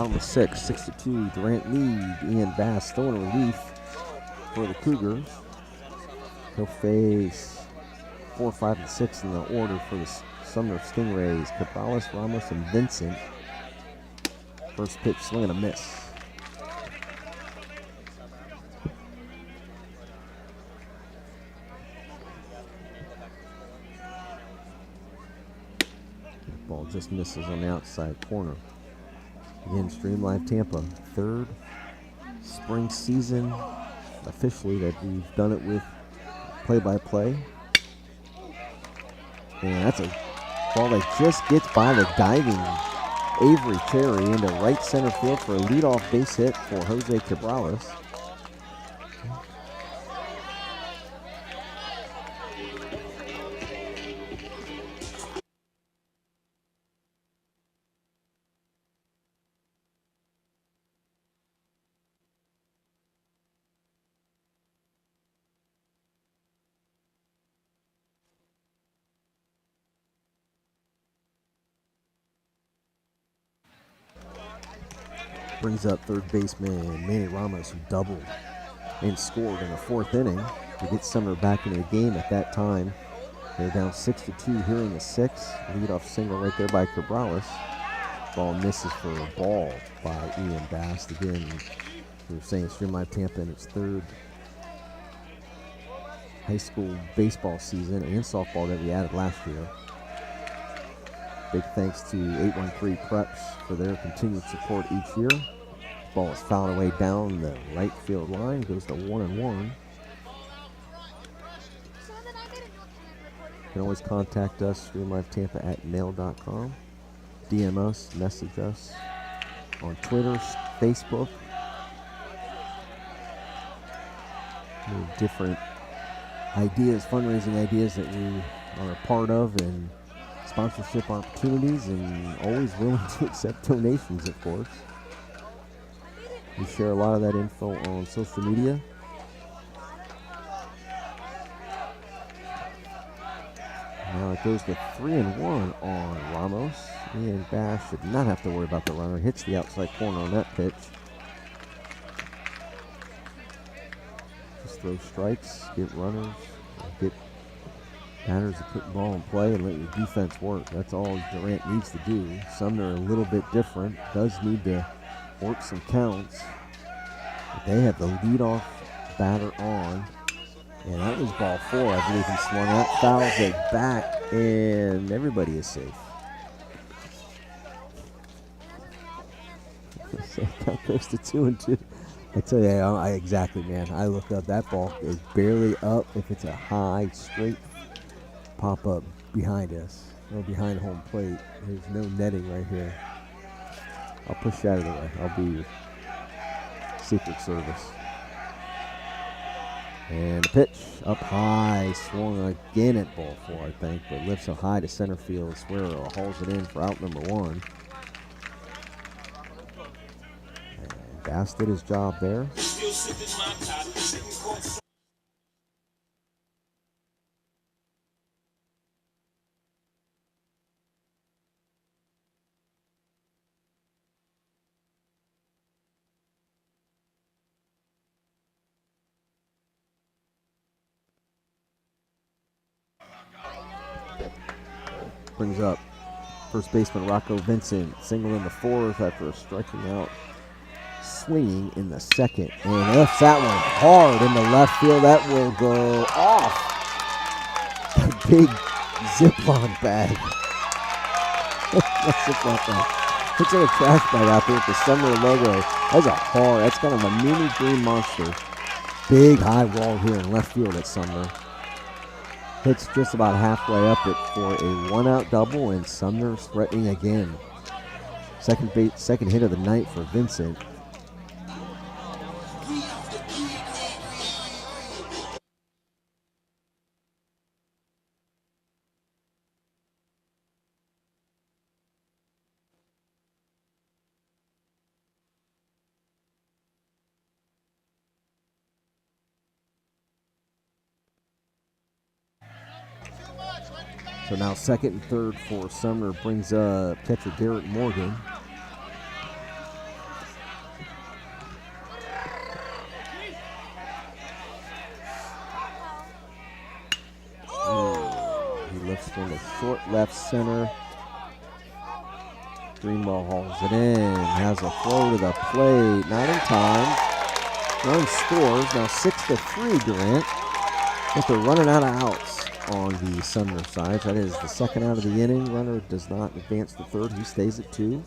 bottom of 6, 6-2. Durant lead. Ian Bass throwing a relief for the Cougars. He'll face 4, 5, and 6 in the order for the Sumner Stingrays. Cabrales, Ramos, and Vincent. First pitch, swing and a miss. Ball just misses on the outside corner. Again, Stream Live Tampa, third spring season officially that we've done it with play-by-play. And that's a ball that just gets by the diving Avery Cherry into right center field for a leadoff base hit for Jose Cabrales. Brings up third baseman Manny Ramos, who doubled and scored in the 4th inning to get Sumner back into the game. At that time, they're down 6-2 here in the 6th. Leadoff single right there by Cabrales. Ball misses for a ball by Ian Bass. Again, we were saying Stream Live Tampa in its 3rd high school baseball season and softball that we added last year. Big thanks to 813 Preps for their continued support each year. Ball is fouled away down the right field line, goes to 1-1. You can always contact us, streamlivetampa@mail.com. DM us, message us on Twitter, Facebook. Different ideas, fundraising ideas that we are a part of, and sponsorship opportunities, and always willing to accept donations, of course. We share a lot of that info on social media. Now it goes to 3-1 on Ramos. Ian Bass should not have to worry about the runner. Hits the outside corner on that pitch. Just throw strikes, get runners, get batters to put the ball in play and let your defense work. That's all Durant needs to do. Sumner a little bit different. Does need to work some counts. But they have the leadoff batter on. And that was ball 4. I believe he swung out, fouls it back, and everybody is safe. Count goes to 2-2. I tell you, exactly, man. I looked up. That ball is barely up. If it's a high, straight pop up behind us, or behind home plate. There's no netting right here. I'll push you out of the way. I'll be your Secret Service. And the pitch up high, swung again at ball 4, I think, but lifts up high to center field. Swear hauls it in for out number 1. And Bass did his job there. Brings up first baseman Rocco Vincent, single in the 4th after striking out, swinging in the 2nd, and lifts that one hard in the left field. That will go off a big Ziploc bag. Ziploc bag. Looks like a trash bag out there with the Sumner logo. That's a hard. That's kind of a mini green monster. Big high wall here in left field at Sumner. Hits just about halfway up it for a 1-out double, and Sumner's threatening again. Second hit of the night for Vincent. So now 2nd and 3rd for Sumner brings catcher Garrett Morgan. in the short left center. Greenwell hauls it in, has a throw to the plate, not in time. Run scores, now 6-3 Durant. But they're running out of outs on the Sumner side. That is the second out of the inning. Runner does not advance to third. He stays at 2.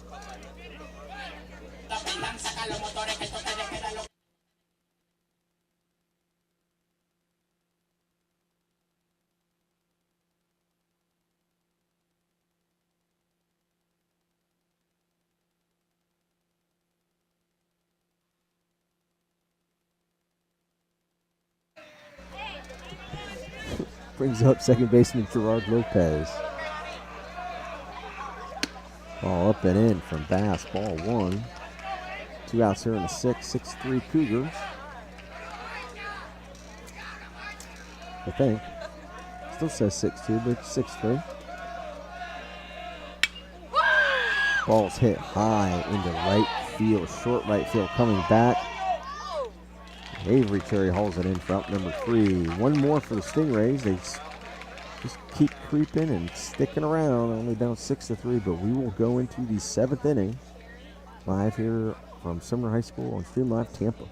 Brings up second baseman Gerard Lopez. Ball up and in from Bass. Ball 1. 2 outs here in the 6-3 Cougars. I think. Still says 6-2, but 6-3. Ball's hit high into right field. Short right field coming back. Avery Cherry hauls it in for out number 3. One more for the Stingrays. They just keep creeping and sticking around. Only down 6-3, but we will go into the 7th inning. Live here from Sumner High School on Stream Live Tampa.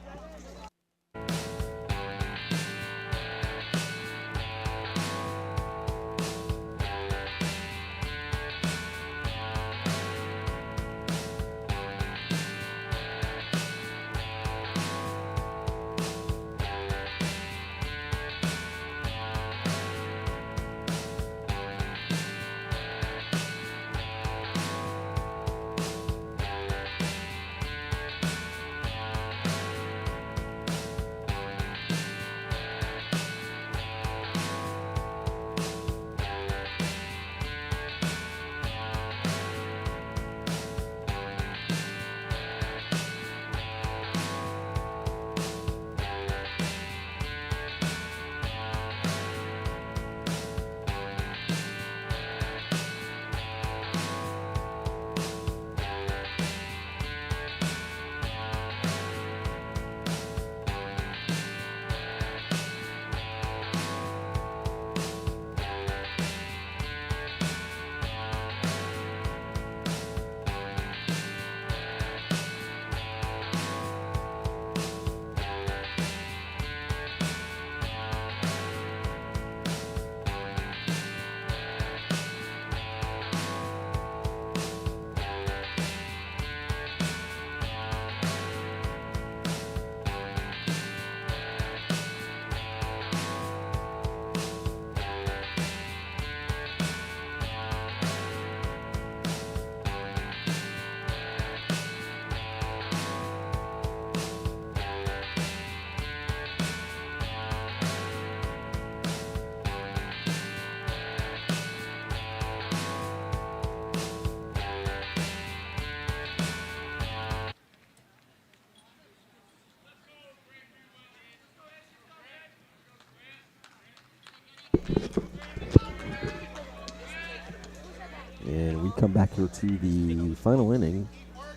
And we come back here to the final inning,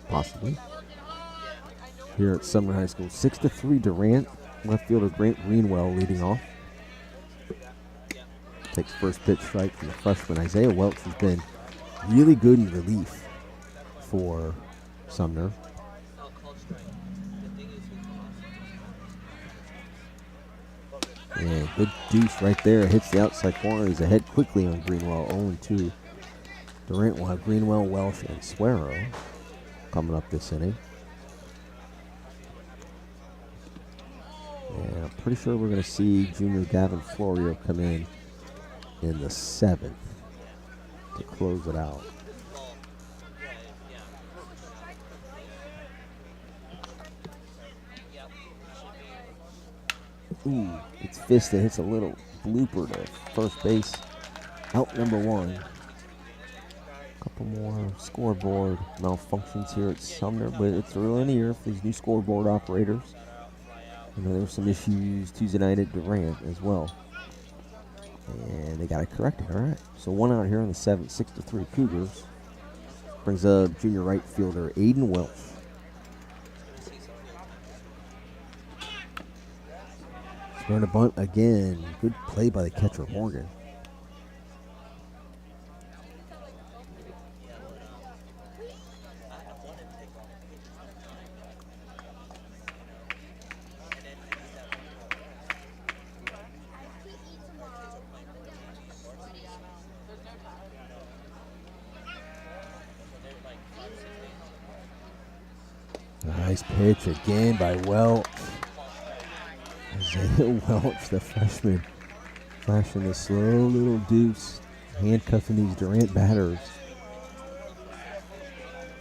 possibly, here at Sumner High School. 6-3 Durant. Left fielder Grant Greenwell leading off. Takes first pitch strike from the freshman Isaiah Welch, who's been really good in relief for Sumner. And good deuce right there. Hits the outside corner. He's ahead quickly on Greenwell. 0-2. Durant will have Greenwell, Welch, and Suero coming up this inning. And I'm pretty sure we're going to see junior Gavin Florio come in the 7th to close it out. Ooh, it's fisted. Hits a little blooper to first base. Out number 1. Couple more scoreboard malfunctions here at Sumner, but it's early in the year for these new scoreboard operators. You know, there were some issues Tuesday night at Durant as well. And they got it corrected, all right. So 1 out here in the 7th, 6-3 Cougars. Brings up junior right fielder Aiden Welch. Going to bunt again. Good play by the catcher, Morgan. Nice pitch again by Welch. Isaiah Welch, the freshman, flashing the slow little deuce, handcuffing these Durant batters.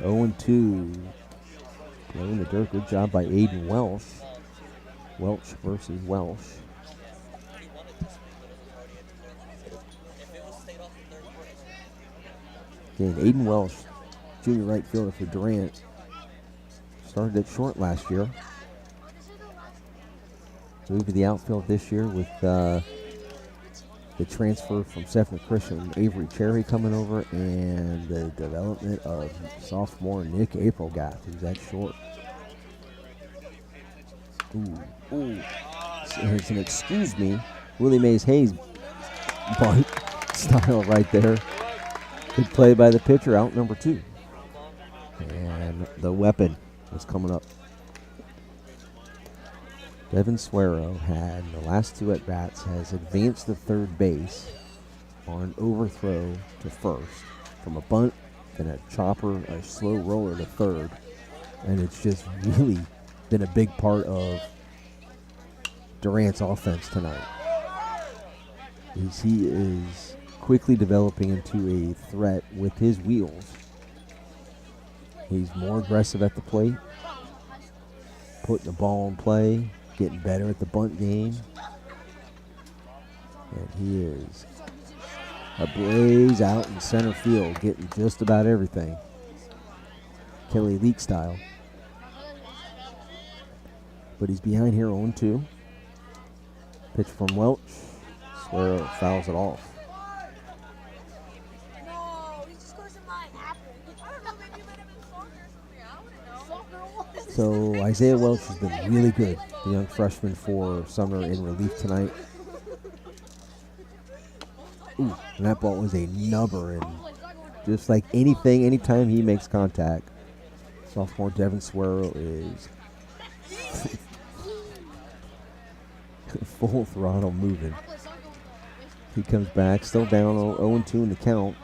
0-2. Low in the dirt. Good job by Aiden Welch. Welch versus Welch. Again, Aiden Welch, junior right fielder for Durant. Started at short last year. Moved to the outfield this year with the transfer from Sumner Christian, Avery Cherry coming over, and the development of sophomore Nick Aprilgath, who's at short. Ooh. It's an excuse me, Willie Mays Hayes bunt style right there. Good play by the pitcher, out number 2. And the weapon is coming up. Devin Suero had the last 2 at-bats, has advanced to third base on an overthrow to first from a bunt, then a chopper, a slow roller to third. And it's just really been a big part of Durant's offense tonight. He is quickly developing into a threat with his wheels. He's more aggressive at the plate, putting the ball in play, getting better at the bunt game. And he is ablaze out in center field, getting just about everything. Kelly Leak style. But he's behind here 0-2. Pitch from Welch. Suero fouls it off. So Isaiah Welch has been really good, the young freshman for Sumner in relief tonight. Ooh, and that ball was a nubber, and just like anything, anytime he makes contact, sophomore Devin Suero is full throttle moving. He comes back, still down 0-2 in the count.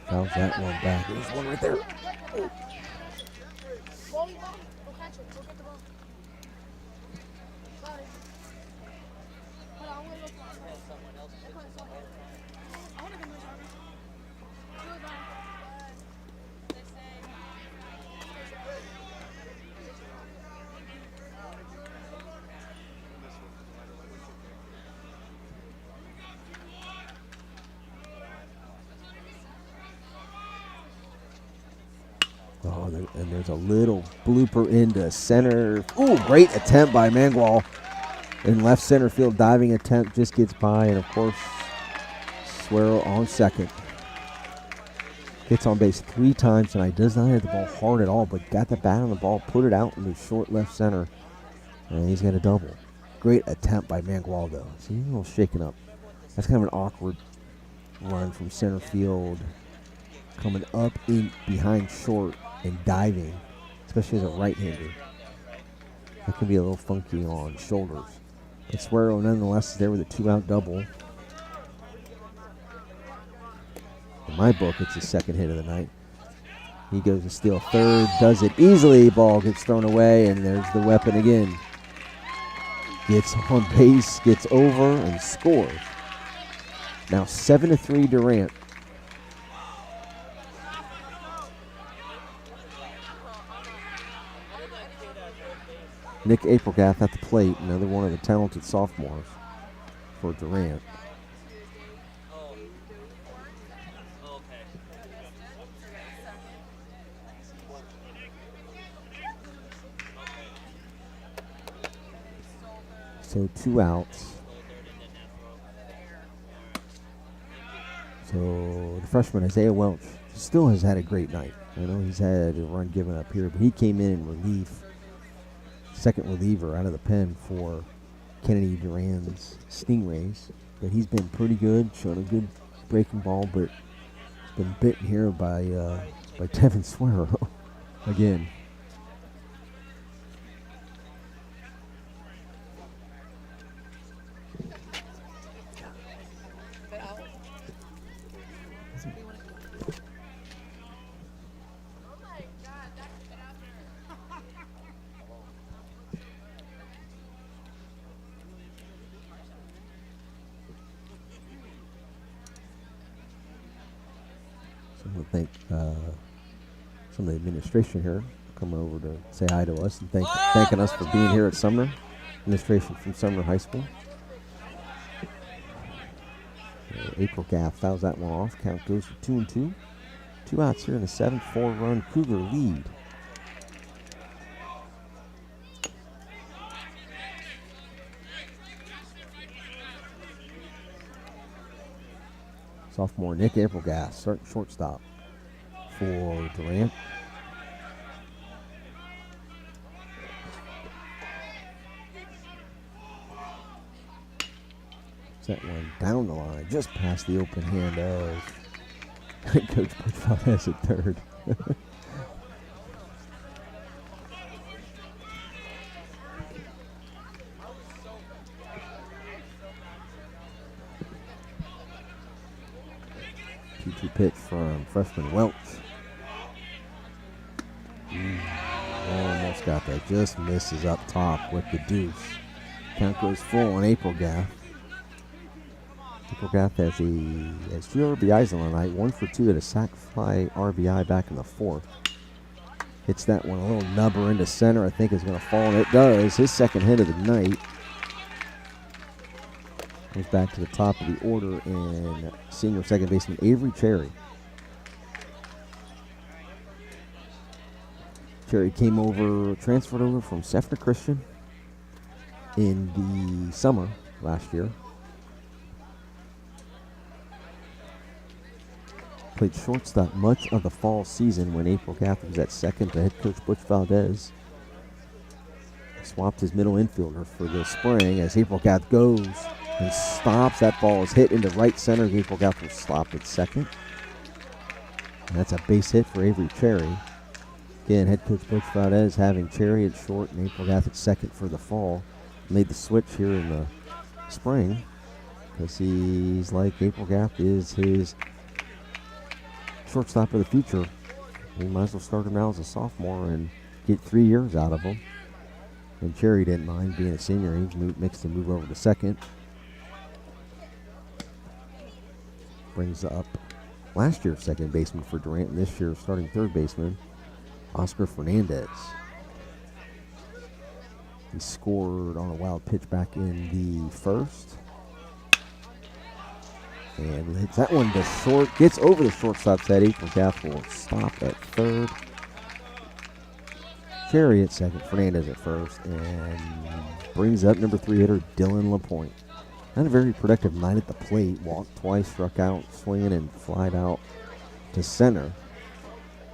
Fouls that one back. There's one right there. Oh. And there's a little blooper into center. Ooh, great attempt by Mangwall. In left center field, diving attempt just gets by. And, of course, Suero on second. Gets on base 3 times tonight. Does not hit the ball hard at all, but got the bat on the ball, put it out into short left center. And he's got a double. Great attempt by Mangwall, though. See, he's a little shaken up. That's kind of an awkward run from center field. Coming up in behind short and diving, especially as a right-hander. That can be a little funky on shoulders. But Suero nonetheless is there with a 2-out double. In my book, it's his second hit of the night. He goes to steal third, does it easily. Ball gets thrown away, and there's the weapon again. Gets on base, gets over, and scores. Now 7-3 Durant. Nick Aprilgath at the plate, another one of the talented sophomores for Durant. So 2 outs. So the freshman Isaiah Welch still has had a great night. I know he's had a run given up here, but he came in relief. Second reliever out of the pen for Kennedy Duran's Stingrays. But he's been pretty good, showing a good breaking ball, but been bitten here by Devin Suero again. to thank some of the administration here coming over to say hi to us and thanking us for being here at Sumner. Administration from Sumner High School. April Gaff fouls that one off. Count goes to 2-2. 2 outs here in the 7th. 4-run Cougar lead. Sophomore Nick Aprilgass starting shortstop for Durant. That one down the line, just past the open hand of Coach Fernandez at third. 2-2 pitch from freshman Welch. Almost got that, just misses up top with the deuce. Count goes full on Aprilgaff. Aprilgaff has 2 RBIs on the night, 1 for 2 at a sac fly RBI back in the 4th. Hits that one a little nubber into center. I think is going to fall, and it does. His second hit of the night. Goes back to the top of the order in senior second baseman Avery Cherry. Cherry transferred over from Sefner Christian in the summer last year. Played shortstop much of the fall season when Aprilgaff was at second to head coach Butch Valdez. Swapped his middle infielder for the spring as Aprilgaff goes and stops. That ball is hit into right center. Aprilgaff will stop at second. And that's a base hit for Avery Cherry. Again, head coach Butch Valdez having Cherry at short and Aprilgaff at second for the fall. Made the switch here in the spring because he's like Aprilgaff is his shortstop of the future. We might as well start him now as a sophomore and get 3 years out of him. And Cherry didn't mind being a senior. He makes the move over to second. Brings up last year's second baseman for Durant and this year's starting third baseman, Oscar Fernandez. He scored on a wild pitch back in the 1st. And hits that one to short. Gets over the shortstop's head. Aprilgaff will stop at third. Cherry at second. Fernandez at first. And brings up number 3 hitter Dylan LaPointe. Not a very productive night at the plate. Walked twice, struck out, swinging and flied out to center.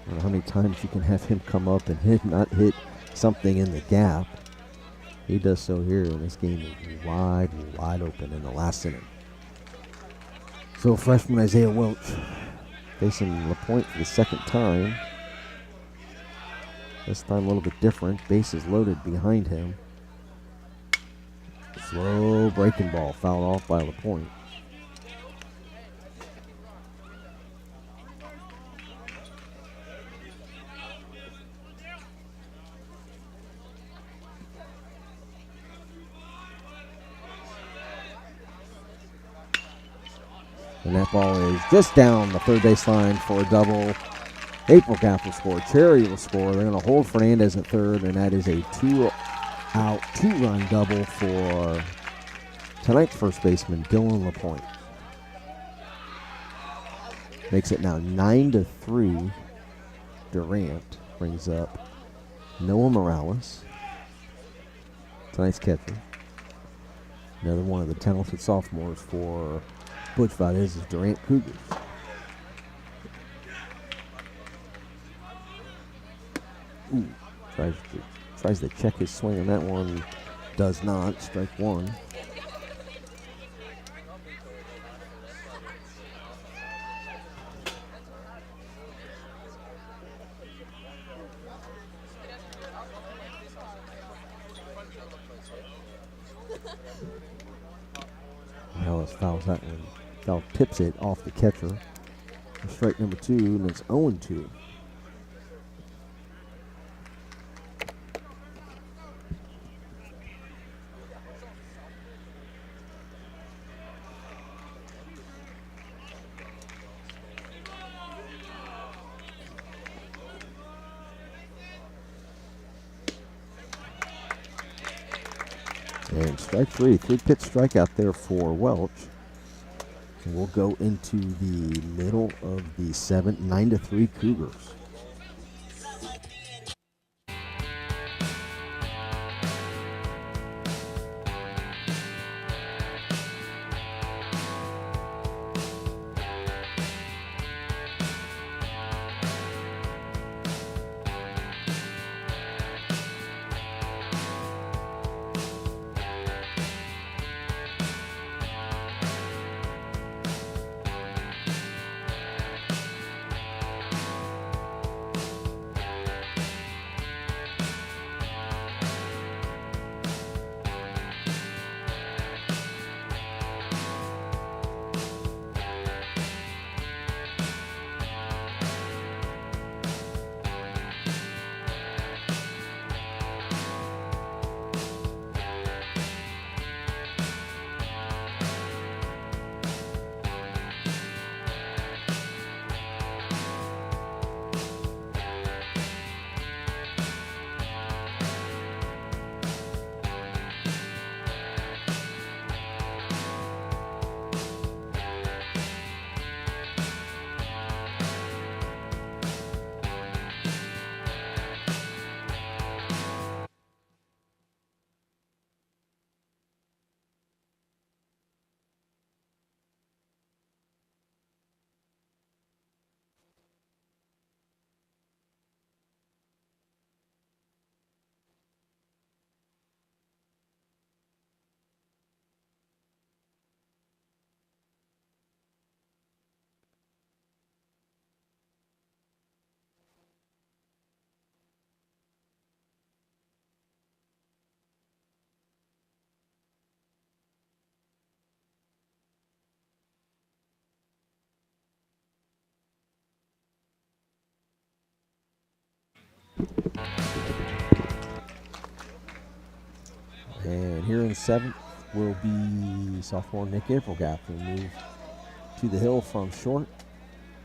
I don't know how many times you can have him come up and not hit something in the gap. He does so here, and this game is wide open in the last inning. So freshman Isaiah Welch facing LaPointe for the second time. This time a little bit different. Bases loaded behind him. Slow breaking ball fouled off by LaPointe. And that ball is just down the third base line for a double. Aprilgaff will score. Cherry will score. They're going to hold Fernandez at third, and that is a 2-out, 2-run double for tonight's first baseman, Dylan LaPointe. Makes it now 9-3. Durant brings up Noah Morales, tonight's catcher. Another one of the talented sophomores for Butch Valdez's Durant Cougars. Ooh, tries to check his swing on that one. Does not. Strike one. Morales fouls that one. Foul tips it off the catcher. Strike number 2, and it's 0-2. strike three. 3-pitch strikeout there for Welch. And we'll go into the middle of the 7th, 9-3 Cougars. And here in the 7th will be sophomore Nick Aprilgath, who will move to the hill from short.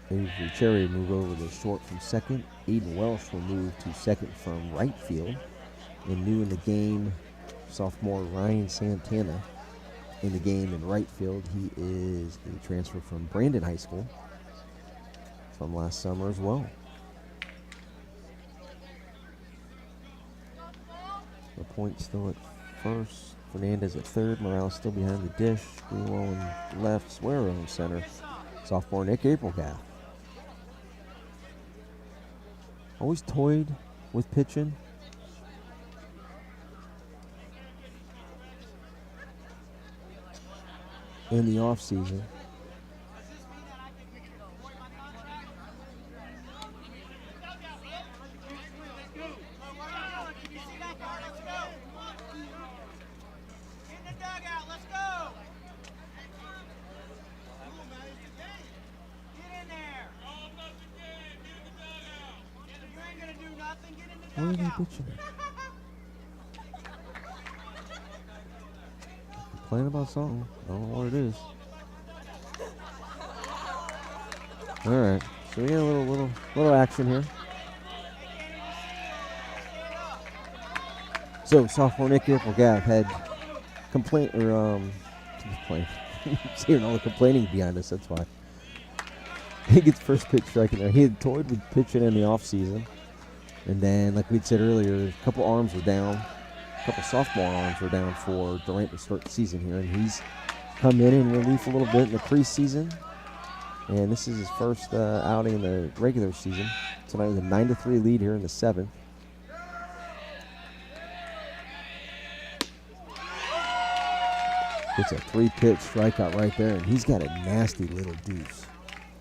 Avery Cherry will move over to short from second. Aiden Welch will move to second from right field. And new in the game, sophomore Ryan Santana in the game in right field. He is a transfer from Brandon High School from last summer as well. The point still at first. Fernandez at third. Morales still behind the dish. Greenwell in left. Suero in center. Sophomore Nick Aprilgath. Always toyed with pitching. In the off season. Where are they pitching it? Complaining about something. I don't know what it is. All right, so we got a little action here. So sophomore Nick Aprilgath had complaint. Hearing all the complaining behind us. That's why he gets first pitch strike in there. He had toyed with pitching in the off season. And then, like we'd said earlier, a couple arms were down. A couple sophomore arms were down for Durant to start the season here. And he's come in relief a little bit in the preseason. And this is his first outing in the regular season. Tonight with a 9-3 lead here in the 7th. It's a 3-pitch strikeout right there. And he's got a nasty little deuce,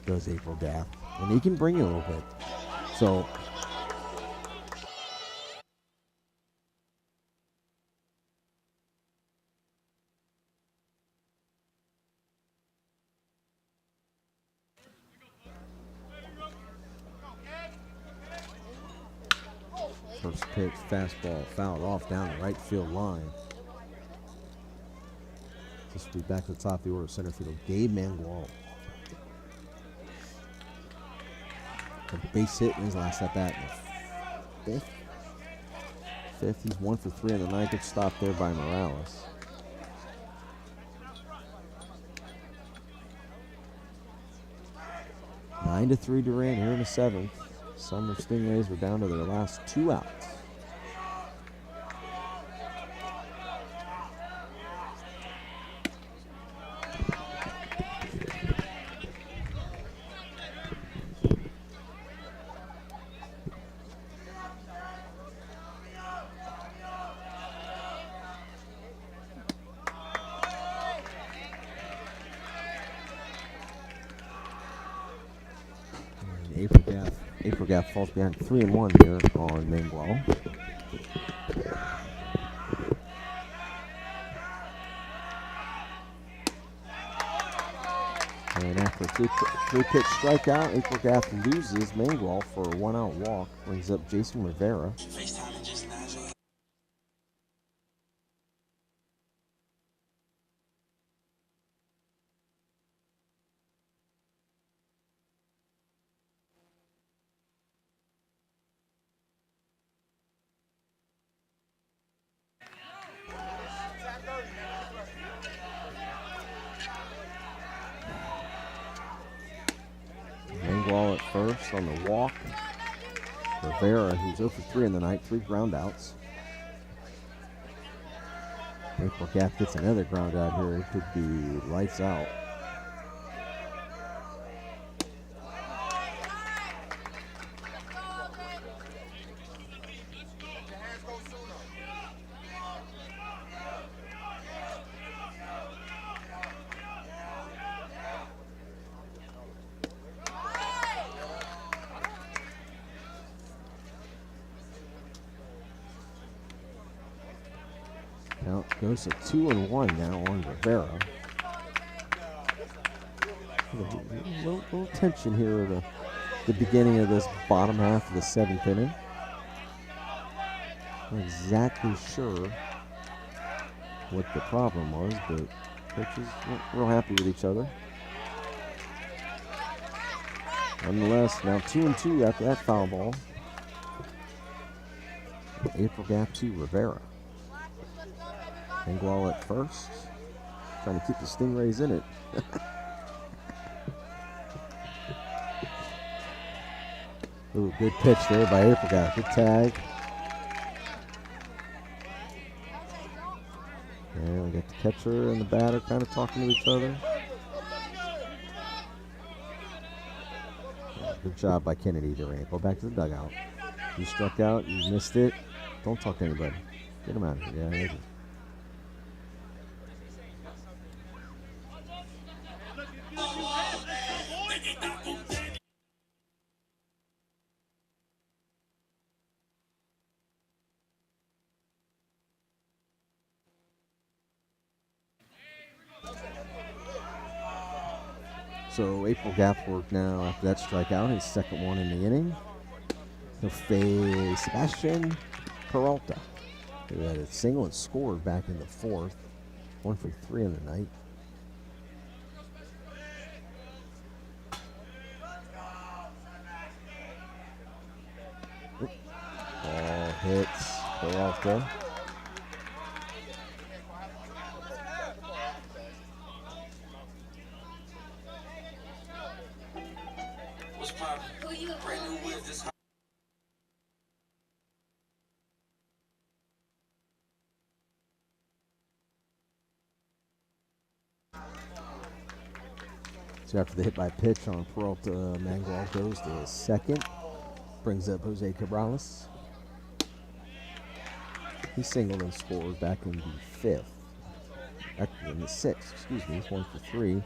does Aprilgath. And he can bring it a little bit. So... first pitch, fastball, fouled off down the right field line. This will be back to the top of the order, center field, Gabe Mangual. A base hit in his last at bat in the fifth. He's 1 for 3 on the night. Good stop there by Morales. 9-3 Durant here in the 7th. Sumner Stingrays were down to their last 2 outs. April Gap falls behind 3-1 here on Mangwell. And after a three-pitch strikeout, April Gap loses Mangwell for a 1-out walk. Brings up Jason Rivera. Mangwell at first on the walk. Rivera, who's 0 for 3 in the night, 3 ground outs. April Gap gets another ground out here. It could be lights out. Count goes to 2-1 now on Rivera. A little tension here at the beginning of this bottom half of the 7th inning. Not exactly sure what the problem was, but coaches weren't real happy with each other. Nonetheless, now 2-2 after that foul ball. April Gap to Rivera. Mangwell at first, trying to keep the Stingrays in it. Ooh, good pitch there by April Gap. Good tag. And we got the catcher and the batter kind of talking to each other. Yeah, good job by Kennedy Durant. Go back to the dugout. You struck out, you missed it. Don't talk to anybody. Get him out of here. Yeah, maybe. So April Gap work now after that strikeout, his second one in the inning. He'll face Sebastian Peralta, who had a single and scored back in the 4th. 1 for 3 in the night. Ball hits Peralta. So after the hit by pitch on Peralta, Mangwell goes to his second. Brings up Jose Cabrales. He singled and scored back in the 5th. Actually, in the 6th, excuse me. He's 1 for 3.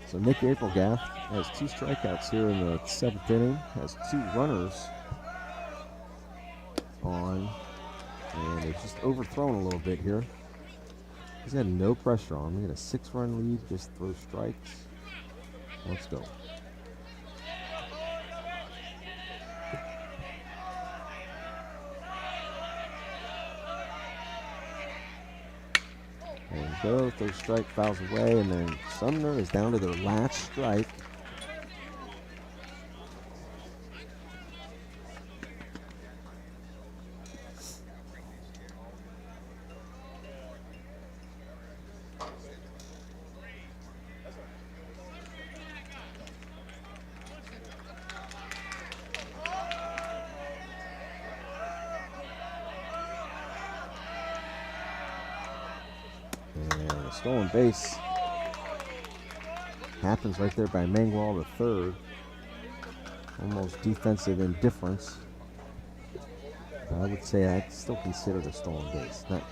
So Nick Aprilgath has 2 strikeouts here in the 7th inning. Has 2 runners on. And they've just overthrown a little bit here. He's had no pressure on him. He had a 6-run lead, just throw strikes. Let's go. And go, throw strike, fouls away, and then Sumner is down to their last strike. stolen base happens right there by Mangwell, the third. Almost defensive indifference. But I would say I'd still consider it a stolen base. Not.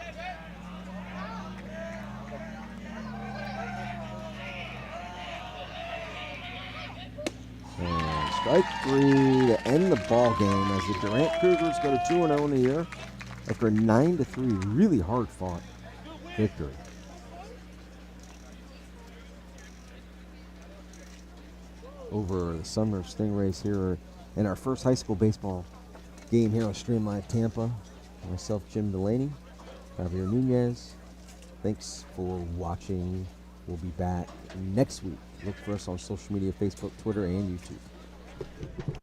And strike 3 to end the ball game as the Durant Cougars go to 2-0 in the year after a 9-3 really hard-fought victory. Over the Sumner Stingrays here in our first high school baseball game here on Stream Live Tampa. Myself, Jim Delaney, Javier Nunez. Thanks for watching. We'll be back next week. Look for us on social media, Facebook, Twitter, and YouTube.